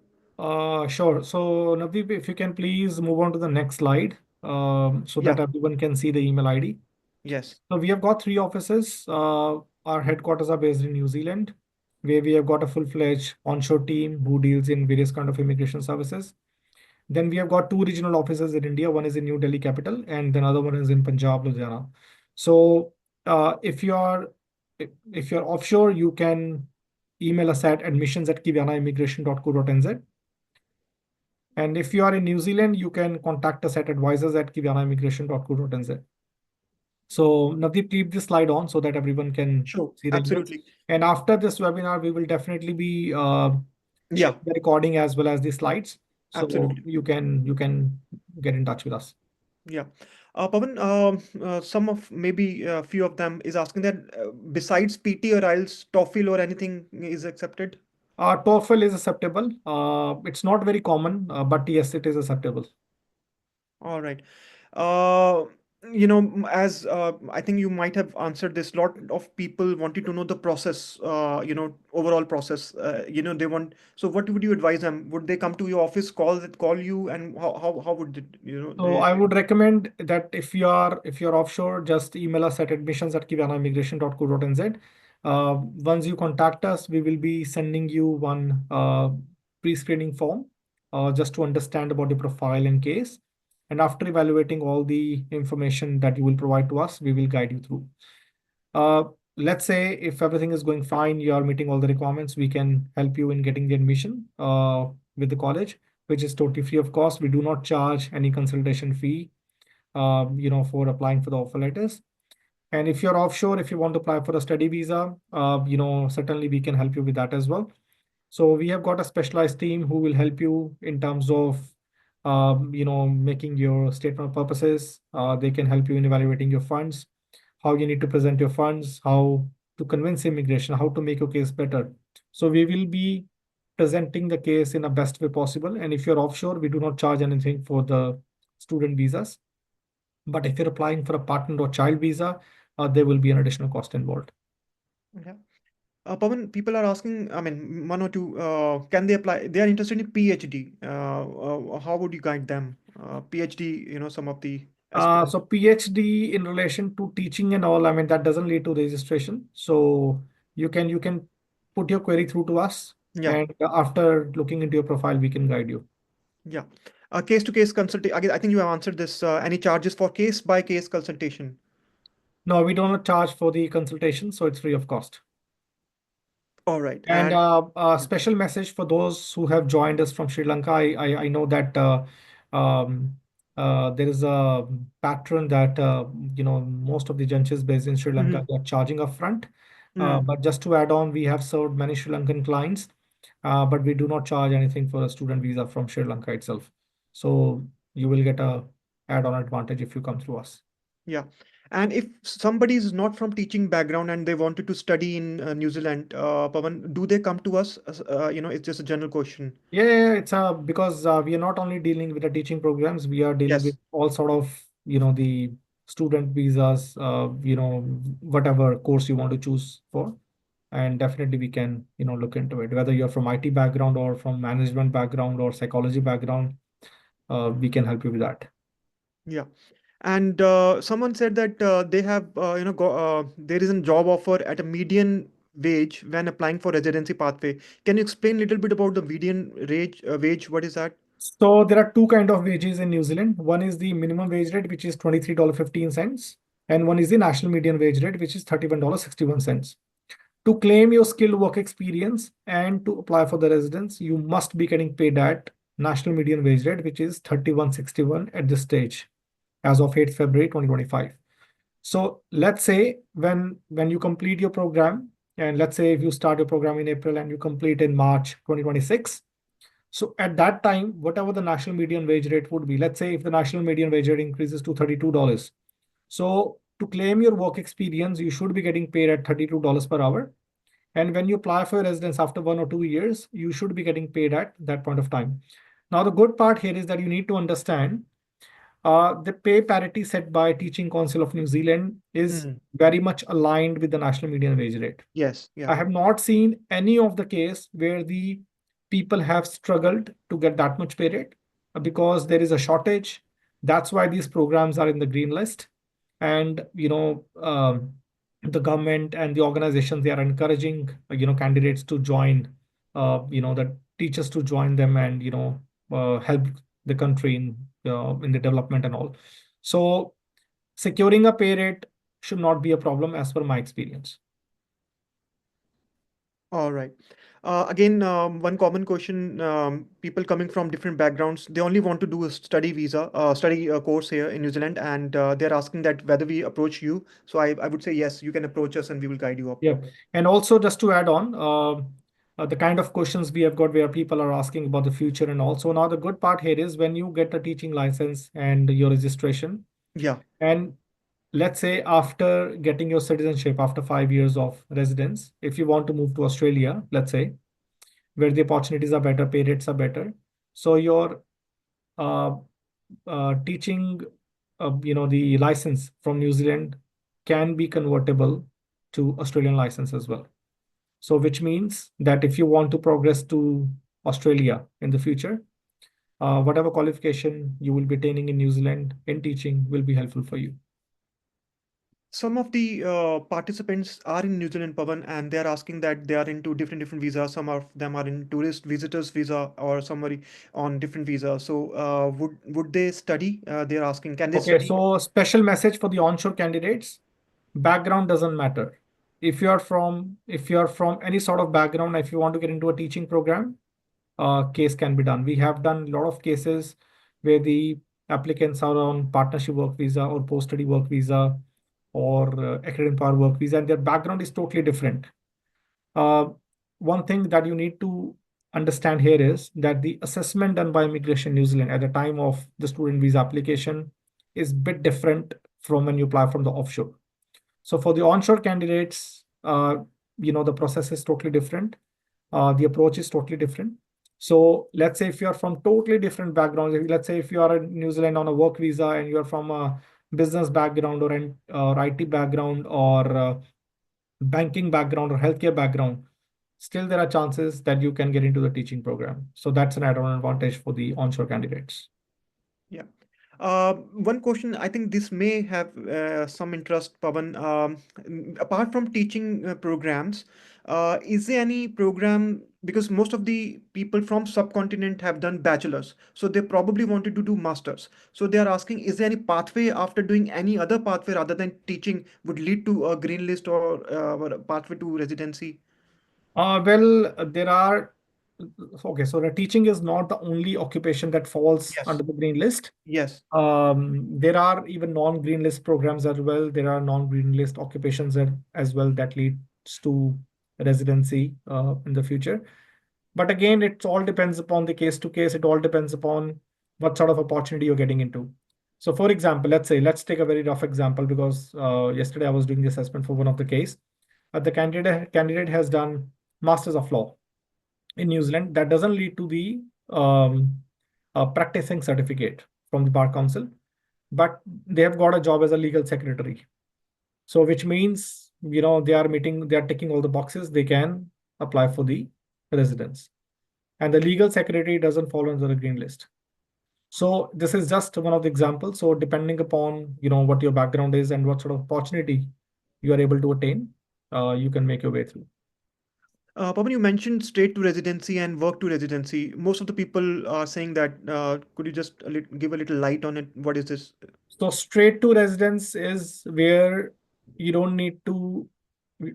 B: Sure. So Navdeep, if you can please move on to the next slide, so
A: Yeah,
B: that everyone can see the email ID.
A: yes.
B: So we have got three offices. Our headquarters are based in New Zealand, where we have got a full-fledged onshore team who deals in various kind of immigration services. Then we have got two regional offices in India. One is in New Delhi capital, and another one is in Punjab, Ludhiana. So if you're offshore, you can email us at admissions@kivyana'immigration.co.nz. And if you are in New Zealand, you can contact us at advisors@kivyana'immigration.co.nz. So Navdeep, keep this slide on so that everyone can
A: Sure,
B: see the emails.
A: absolutely.
B: And after this webinar, we will definitely be
A: Yeah,
B: sharing the recording as well as the slides. So
A: absolutely.
B: you can get in touch with us.
A: Yeah. Pawan, some of maybe a few of them is asking that besides PT or IELTS, TOEFL or anything is accepted.
B: TOEFL is acceptable. It's not very common, but yes, it is acceptable.
A: All right. Uh, as I think you might have answered this, lot of people wanted to know the process, overall process. They want. So, what would you advise them? Would they come to your office, call you, and how would it,
B: So I would recommend that if you're offshore, just email us at admissions@kivyana'immigration.co.nz. Once you contact us, we will be sending you one pre-screening form just to understand about your profile and case. And after evaluating all the information that you will provide to us, we will guide you through. Uh, let's say if everything is going fine, you are meeting all the requirements, we can help you in getting the admission with the college, which is totally free of cost. We do not charge any consultation fee, for applying for the offer letters. And if you're offshore, if you want to apply for a study visa, certainly we can help you with that as well. So we have got a specialized team who will help you in terms of, making your statement of purposes. They can help you in evaluating your funds, how you need to present your funds, how to convince immigration, how to make your case better. So we will be presenting the case in a best way possible. And if you're offshore, we do not charge anything for the student visas. But if you're applying for a partner or child visa, there will be an additional cost involved.
A: Yeah. Pawan, people are asking. I mean, one or two. Can they apply? They are interested in PhD. How would you guide them? PhD. Some of the
B: So
A: aspirants.
B: PhD in relation to teaching and all, I mean, that doesn't lead to registration. So you can put your query through to us,
A: Yeah.
B: and after looking into your profile, we can guide you.
A: Yeah. Case-to-case consultation. I think you have answered this. Any charges for case-by-case consultation?
B: No, we do not charge for the consultation, so it's free of cost.
A: All right.
B: And
A: And
B: a
A: yeah.
B: special message for those who have joined us from Sri Lanka. I know that um, there is a pattern that most of the junches based in Sri Lanka
A: Mhm.
B: they are charging upfront.
A: Mm.
B: But just to add on, we have served many Sri Lankan clients, but we do not charge anything for a student visa from Sri Lanka itself. So you will get a add-on advantage if you come through us.
A: Yeah. And if somebody is not from teaching background and they wanted to study in New Zealand, Pawan, do they come to us? It's just a general question.
B: Yeah, it's because we are not only dealing with the teaching programs, we are dealing with
A: Yes.
B: all sort of, the student visas, whatever course you want to choose for. and definitely we can, look into it. Whether you're from IT background or from management background or psychology background, we can help you with that.
A: Yeah. And someone said that they have, there is a job offer at a median wage when applying for residency pathway. Can you explain a little bit about the median wage? What is that?
B: So there are two kind of wages in New Zealand. One is the minimum wage rate, which is $23.15, and one is the national median wage rate, which is $31.61. To claim your skilled work experience and to apply for the residence, you must be getting paid at national median wage rate, which is 31.61 at this stage, as of 8th February 2025. So let's say when you complete your program, and let's say if you start your program in April and you complete in March 2026. So at that time, whatever the national median wage rate would be, let's say if the national median wage rate increases to $32. So to claim your work experience, you should be getting paid at $32 per hour. And when you apply for a residence after 1 or 2 years, you should be getting paid at that point of time. Now, the good part here is that you need to understand the pay parity set by Teaching Council of New Zealand is
A: Hmm.
B: very much aligned with the national median wage rate.
A: Yes. Yeah.
B: I have not seen any of the case where the people have struggled to get that much pay rate because there is a shortage. That's why these programs are in the green list. And, the government and the organizations, they are encouraging, candidates to join, the teachers to join them and, help the country in the development and all. So securing a pay rate should not be a problem as per my experience.
A: All right. Again, one common question: people coming from different backgrounds, they only want to do a study course here in New Zealand, and they're asking that whether we approach you. So I would say yes, you can approach us, and we will guide you up.
B: Yeah. And also just to add on, the kind of questions we have got where people are asking about the future and also now the good part here is when you get a teaching license and your registration,
A: Yeah.
B: and let's say after getting your citizenship after 5 years of residence, if you want to move to Australia, let's say, where the opportunities are better, pay rates are better. So your uh, teaching, the license from New Zealand can be convertible to Australian license as well. So which means that if you want to progress to Australia in the future, whatever qualification you will be attaining in New Zealand in teaching will be helpful for you.
A: Some of the participants are in New Zealand, Pavan, and they are asking that they are into different visas. Some of them are in tourist visitors visa, or somebody on different visa. So, would they study? They are asking, can they
B: Okay,
A: study?
B: so special message for the onshore candidates, background doesn't matter. If you are from any sort of background, if you want to get into a teaching program, case can be done. We have done a lot of cases where the applicants are on partnership work visa or post-study work visa or academic power work visa, and their background is totally different. Uh, One thing that you need to understand here is that the assessment done by Immigration New Zealand at the time of the student visa application is a bit different from when you apply from the offshore. So for the onshore candidates, the process is totally different. The approach is totally different. So let's say if you are from totally different backgrounds, let's say if you are in New Zealand on a work visa and you are from a business background or IT background or banking background or healthcare background, still there are chances that you can get into the teaching program. So that's an add-on advantage for the onshore candidates.
A: Yeah. One question, I think this may have some interest, Pavan. Apart from teaching programs, is there any program? Because most of the people from subcontinent have done bachelors, so they probably wanted to do masters. So they are asking, is there any pathway after doing any other pathway rather than teaching would lead to a green list or a pathway to residency?
B: There are, okay, so the teaching is not the only occupation that falls
A: Yes.
B: under the green list.
A: Yes.
B: There are even non-green list programs as well. There are non-green list occupations as well that leads to residency in the future. But again, it all depends upon the case to case. It all depends upon what sort of opportunity you're getting into. So for example, let's take a very rough example because yesterday I was doing the assessment for one of the case. The candidate has done Masters of Law in New Zealand. That doesn't lead to the um, practicing certificate from the Bar Council, but they have got a job as a legal secretary. So which means they are ticking all the boxes, they can apply for the residence. And the legal secretary doesn't fall under the green list. So this is just one of the examples. So depending upon what your background is and what sort of opportunity you are able to attain, you can make your way through.
A: Pawan, you mentioned straight to residency and work to residency. Most of the people are saying that. Could you just give a little light on it? What is this?
B: So straight to residence is where you don't need to,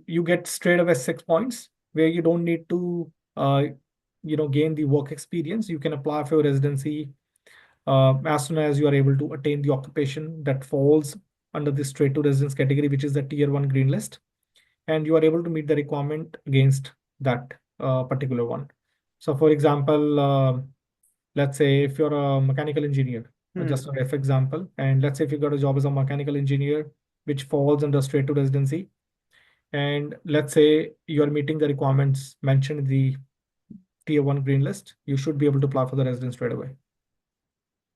B: you get straight away 6 points, where you don't need to, gain the work experience. You can apply for residency as soon as you are able to attain the occupation that falls under the straight to residence category, which is the tier one green list, and you are able to meet the requirement against that particular one. So, for example, let's say if you're a mechanical engineer,
A: Hmm.
B: just a ref example, and let's say if you got a job as a mechanical engineer, which falls under straight to residency, and let's say you are meeting the requirements mentioned in the tier one green list, you should be able to apply for the residence straight away.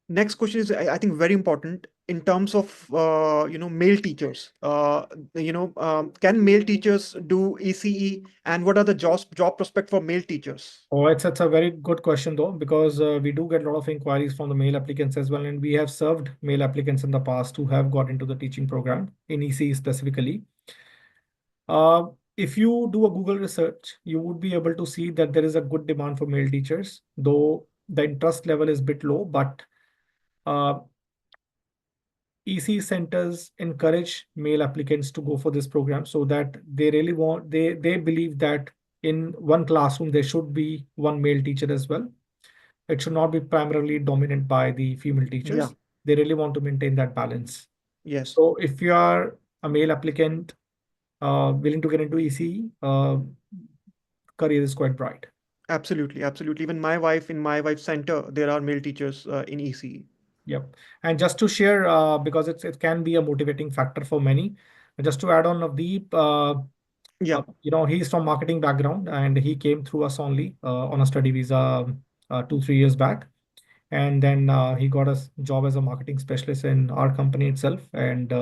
A: Next question is, I think, very important in terms of male teachers. Can male teachers do ECE, and what are the job prospect for male teachers?
B: Oh, it's a very good question though, because we do get a lot of inquiries from the male applicants as well, and we have served male applicants in the past who have got into the teaching program in ECE specifically. Uh, if you do a Google research, you would be able to see that there is a good demand for male teachers, though the interest level is a bit low, but uh, EC centers encourage male applicants to go for this program so that they really want they believe that in one classroom there should be one male teacher as well. It should not be primarily dominant by the female
A: Yeah.
B: teachers. They really want to maintain that balance.
A: Yes.
B: So if you are a male applicant willing to get into ECE, career is quite bright.
A: Absolutely. Absolutely. Even in my wife's center, there are male teachers in ECE.
B: Yep. And just to share, because it can be a motivating factor for many. Just to add on, Navdeep,
A: Yeah.
B: he's from marketing background and he came through us only on a study visa 2, 3 years back. And then he got a job as a marketing specialist in our company itself. And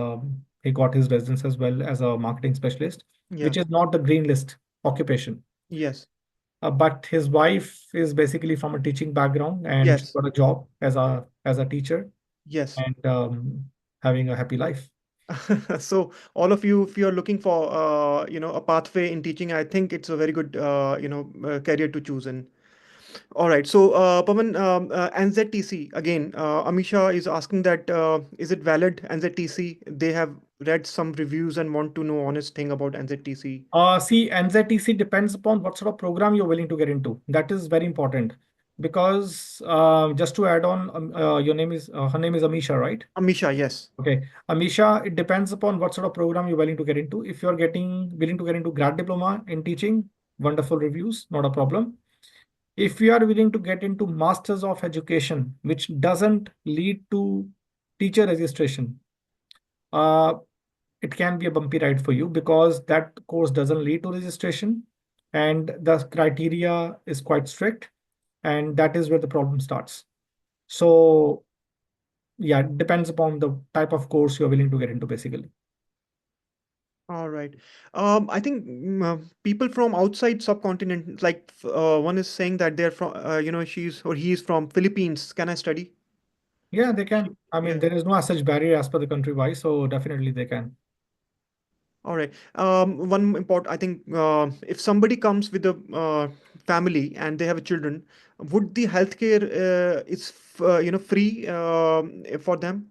B: he got his residence as well as a marketing specialist,
A: Yeah.
B: which is not the green list occupation.
A: Yes.
B: But his wife is basically from a teaching background and she
A: Yes.
B: got a job as a teacher
A: Yes.
B: and having a happy life.
A: So all of you, if you're looking for a pathway in teaching, I think it's a very good career to choose in. All right. So Pawan, NZTC again. Amisha is asking that is it valid NZTC? They have read some reviews and want to know honest thing about NZTC.
B: See, NZTC depends upon what sort of program you're willing to get into. That is very important because just to add on, your name is her name is Amisha, right?
A: Amisha, yes.
B: Okay, Amisha, it depends upon what sort of program you're willing to get into. If you're getting willing to get into grad diploma in teaching, wonderful reviews, not a problem. If you are willing to get into Masters of Education, which doesn't lead to teacher registration, uh, it can be a bumpy ride for you because that course doesn't lead to registration and the criteria is quite strict, and that is where the problem starts. So yeah, it depends upon the type of course you're willing to get into basically.
A: All right. I think people from outside subcontinent, like one is saying that they're from, she's or he is from Philippines. Can I study?
B: Yeah, they can. I mean,
A: Yeah.
B: there is no such barrier as per the country wise, so definitely they can.
A: All right. One important, I think, if somebody comes with a family and they have children, would the healthcare free for them?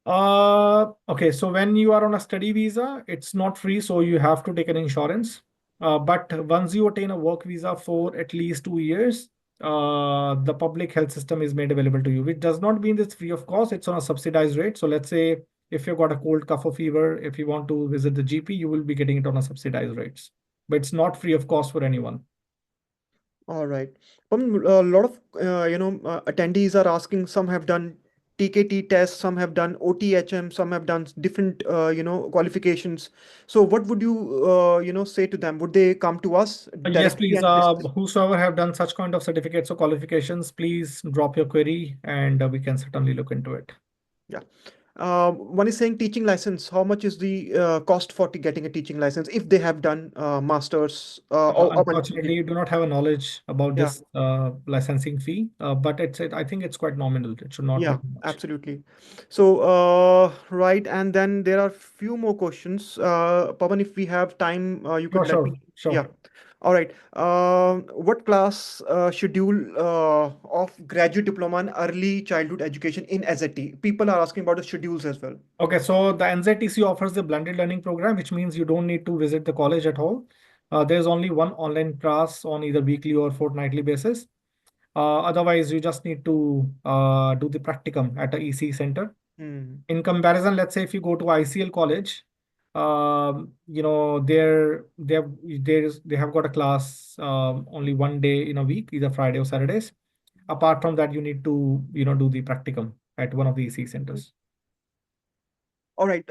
B: Okay, so when you are on a study visa, it's not free, so you have to take an insurance. But once you attain a work visa for at least 2 years, the public health system is made available to you, which does not mean it's free of cost, it's on a subsidized rate. So let's say if you've got a cold, cough, or fever, if you want to visit the GP, you will be getting it on a subsidized rates. But it's not free of cost for anyone.
A: All right. A lot of attendees are asking. Some have done TKT tests, some have done OTHM, some have done different qualifications. So what would you say to them? Would they come to us
B: Yes,
A: directly
B: please.
A: and discuss?
B: Whosoever have done such kind of certificates or qualifications, please drop your query and we can certainly look into it.
A: Yeah. One is saying teaching license. How much is the cost for getting a teaching license if they have done masters or
B: Unfortunately, you do not have a knowledge about
A: yeah.
B: this licensing fee, but I think it's quite nominal. It should not be
A: Yeah,
B: too much.
A: absolutely. So, right, and then there are few more questions. Pawan, if we have time, you
B: Sure,
A: could let me.
B: sure, sure.
A: Yeah. All right. What class schedule of graduate diploma and early childhood education in SAT? People are asking about the schedules as well.
B: Okay, so the NZTC offers the blended learning program, which means you don't need to visit the college at all. There's only one online class on either weekly or fortnightly basis. Otherwise, you just need to do the practicum at a EC center.
A: Hmm.
B: In comparison, let's say if you go to ICL college, they have got a class only one day in a week, either Friday or Saturdays. Apart from that, you need to do the practicum at one of the EC centers.
A: All right.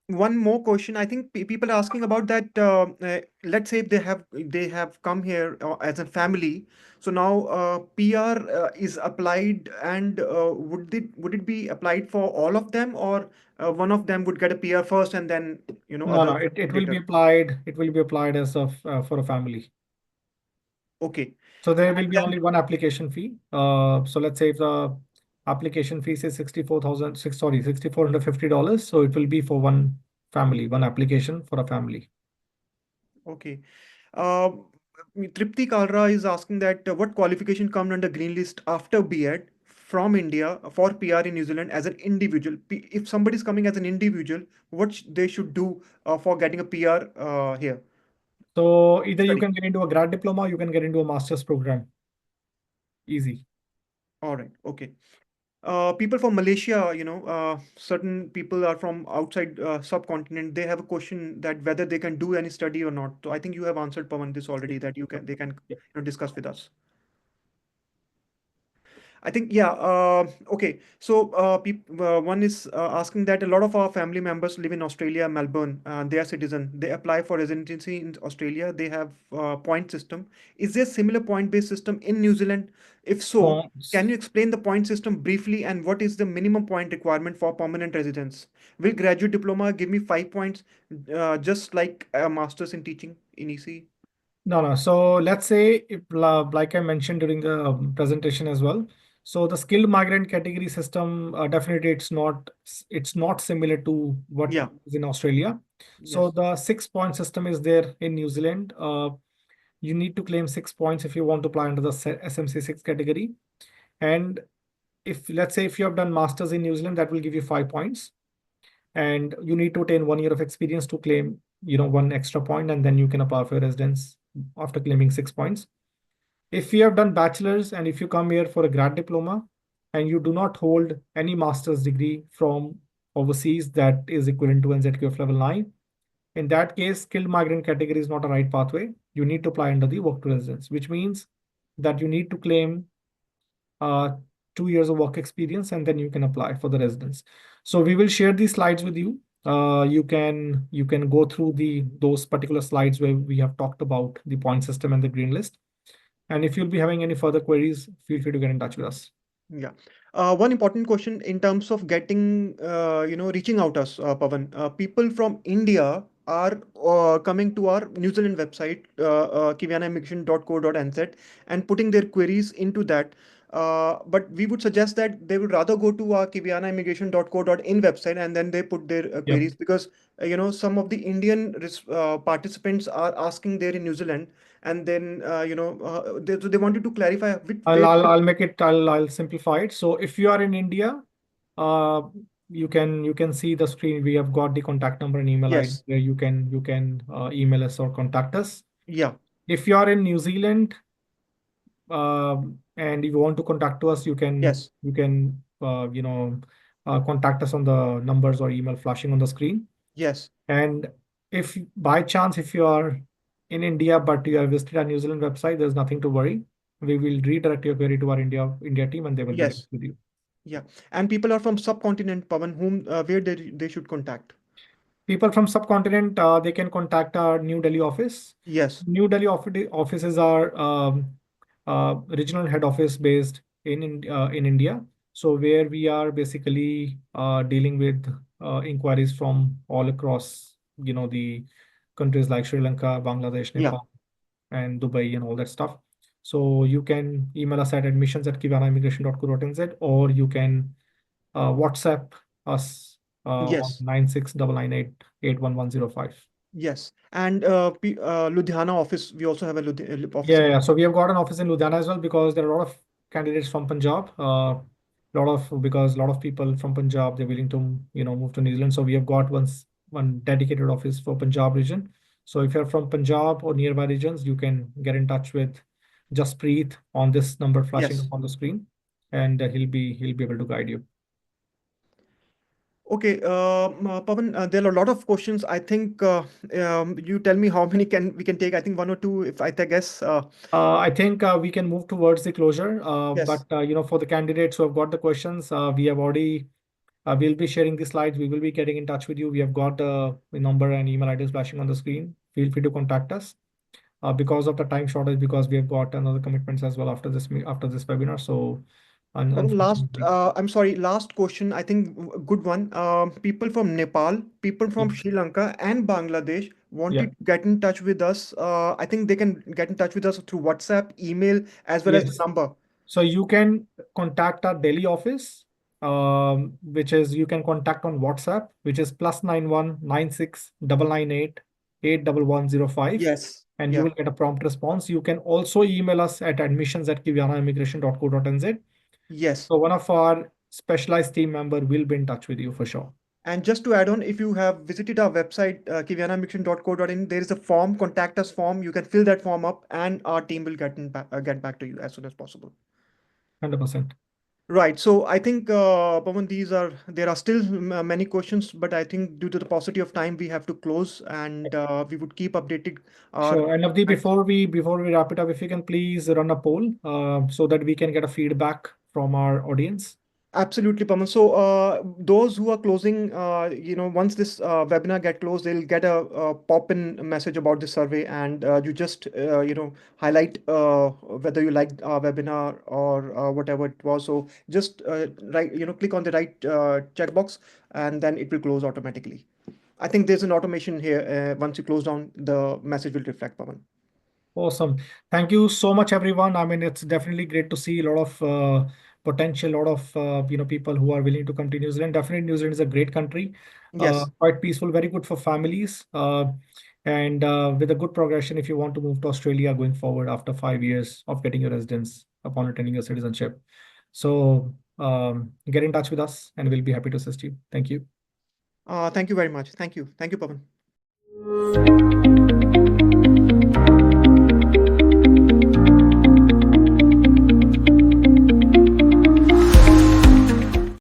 A: One more question. I think people are asking about that. Let's say if they have come here as a family. So now PR is applied, and would it be applied for all of them, or one of them would get a PR first, and then
B: No, no,
A: others
B: it will be
A: later?
B: applied. It will be applied as of for a family.
A: Okay.
B: So there
A: And
B: will be
A: then
B: only one application fee. So let's say if the application fee is 6,450. So it will be for one family, one application for a family.
A: okay. Uh, Tripti Kalra is asking that what qualification come under green list after B.Ed from India for PR in New Zealand as an individual? If somebody is coming as an individual, what they should do for getting a PR here?
B: So either you
A: Study.
B: can get into a grad diploma, or you can get into a master's program. Easy.
A: All right. Okay. People from Malaysia, certain people are from outside subcontinent. They have a question that whether they can do any study or not. So I think you have answered Pawan this already that you
B: Yep.
A: can they can
B: Yep.
A: discuss with us. I think, yeah. Okay. So, one is asking that a lot of our family members live in Australia, Melbourne. They are citizen. They apply for residency in Australia. They have point system. Is there similar point-based system in New Zealand? If so,
B: So,
A: can you explain the point system briefly and what is the minimum point requirement for permanent residence? Will graduate diploma give me 5 points, just like a master's in teaching in EC?
B: no, no. So let's say, if, like I mentioned during the presentation as well. So the skilled migrant category system, definitely it's not similar to what
A: Yeah.
B: is in Australia. So
A: Yes.
B: the 6 point system is there in New Zealand. You need to claim 6 points if you want to apply under the SMC6 category. And if let's say if you have done masters in New Zealand, that will give you 5 points. And you need to attain 1 year of experience to claim one extra point, and then you can apply for residence after claiming 6 points. If you have done bachelor's and if you come here for a grad diploma and you do not hold any master's degree from overseas that is equivalent to NZQ of level 9, in that case, skilled migrant category is not a right pathway. You need to apply under the work to residence, which means that you need to claim uh, 2 years of work experience, and then you can apply for the residence. So we will share these slides with you. You can go through those particular slides where we have talked about the point system and the green list. And if you'll be having any further queries, feel free to get in touch with us.
A: Yeah. One important question in terms of getting, reaching out us, Pavan. People from India are coming to our New Zealand website, kivianaimmigration.co.nz, and putting their queries into that. But we would suggest that they would rather go to our kivianaimmigration.co.in website and then they put their
B: Yep.
A: queries because, some of the Indian participants are asking there in New Zealand, and then, they wanted to clarify
B: I'll
A: where.
B: I'll, I'll make it. I'll simplify it. So if you are in India, uh, you can see the screen. We have got the contact number and email ID
A: Yes.
B: where you can email us or contact us.
A: Yeah.
B: If you are in New Zealand, and if you want to contact us,
A: Yes.
B: you can contact us on the numbers or email flashing on the screen.
A: Yes.
B: And if by chance if you are in India but you have visited our New Zealand website, there's nothing to worry. We will redirect your query to our India team, and they will be right
A: Yes.
B: with you.
A: Yeah. And people are from subcontinent, Pavan, whom where they should contact.
B: People from subcontinent, they can contact our New Delhi office.
A: Yes.
B: New Delhi offices are regional head office based in India. So where we are basically dealing with inquiries from all across, the countries like Sri Lanka, Bangladesh,
A: Yeah.
B: Nepal, and Dubai and all that stuff. So you can email us at admissions@kivyanaimmigration.co.nz, or you can WhatsApp us on
A: Yes.
B: 9699881105.
A: Yes. And Ludhiana office, we also have a office
B: Yeah,
A: in.
B: yeah. So we have got an office in Ludhiana as well, because there are a lot of candidates from Punjab. Because a lot of people from Punjab, they're willing to move to New Zealand. So we have got one dedicated office for Punjab region. So if you're from Punjab or nearby regions, you can get in touch with Jaspreet on this number flashing up
A: Yes.
B: on the screen, and he'll be able to guide you.
A: Okay, Pawan, there are a lot of questions. I think you tell me how many can we can take. I think one or two, if I guess.
B: I think we can move towards the closure. But
A: Yes.
B: for the candidates who have got the questions, we have already we'll be sharing the slides. We will be getting in touch with you. We have got the number and email address flashing on the screen. Feel free to contact us. Because of the time shortage, because we have got another commitments as well after this webinar. So,
A: Pawan,
B: unfortunately,
A: I'm sorry, last question. I think good one. People from Nepal, people
B: yeah,
A: from Sri Lanka and Bangladesh
B: yeah,
A: wanted to get in touch with us. I think they can get in touch with us through WhatsApp, email, as well as the
B: yes.
A: number.
B: So you can contact our Delhi office, which is you can contact on WhatsApp, which is +919699881105,
A: Yes.
B: and you
A: Yeah.
B: will get a prompt response. You can also email us at admissions@kivyana.immigration.co.nz.
A: Yes.
B: So one of our specialized team member will be in touch with you for sure.
A: And just to add on, if you have visited our website, kivyanamission.co.in, there is a form, contact us form. You can fill that form up, and our team will get back to you as soon as possible.
B: 100%.
A: Right. So I think, Pawan, there are still many questions, but I think due to the paucity of time, we have to close, and we would keep updating our
B: Sure. And Navdeep,
A: clients.
B: before we wrap it up, if you can please run a poll so that we can get a feedback from our audience.
A: Absolutely, Paman. So, those who are closing, once this webinar get closed, they'll get a pop-in message about the survey, and you just, highlight whether you liked our webinar or whatever it was. So, just click on the right checkbox, and then it will close automatically. I think there's an automation here. Once you close down, the message will reflect, Paman.
B: Awesome. Thank you so much, everyone. I mean, it's definitely great to see a lot of potential, a lot of people who are willing to come to New Zealand. Definitely, New Zealand is a great country,
A: Yes.
B: quite peaceful, very good for families, and with a good progression if you want to move to Australia going forward after 5 years of getting your residence upon attaining your citizenship. So get in touch with us, and we'll be happy to assist you. Thank you.
A: Thank you very much. Thank you. Thank you, Pawan.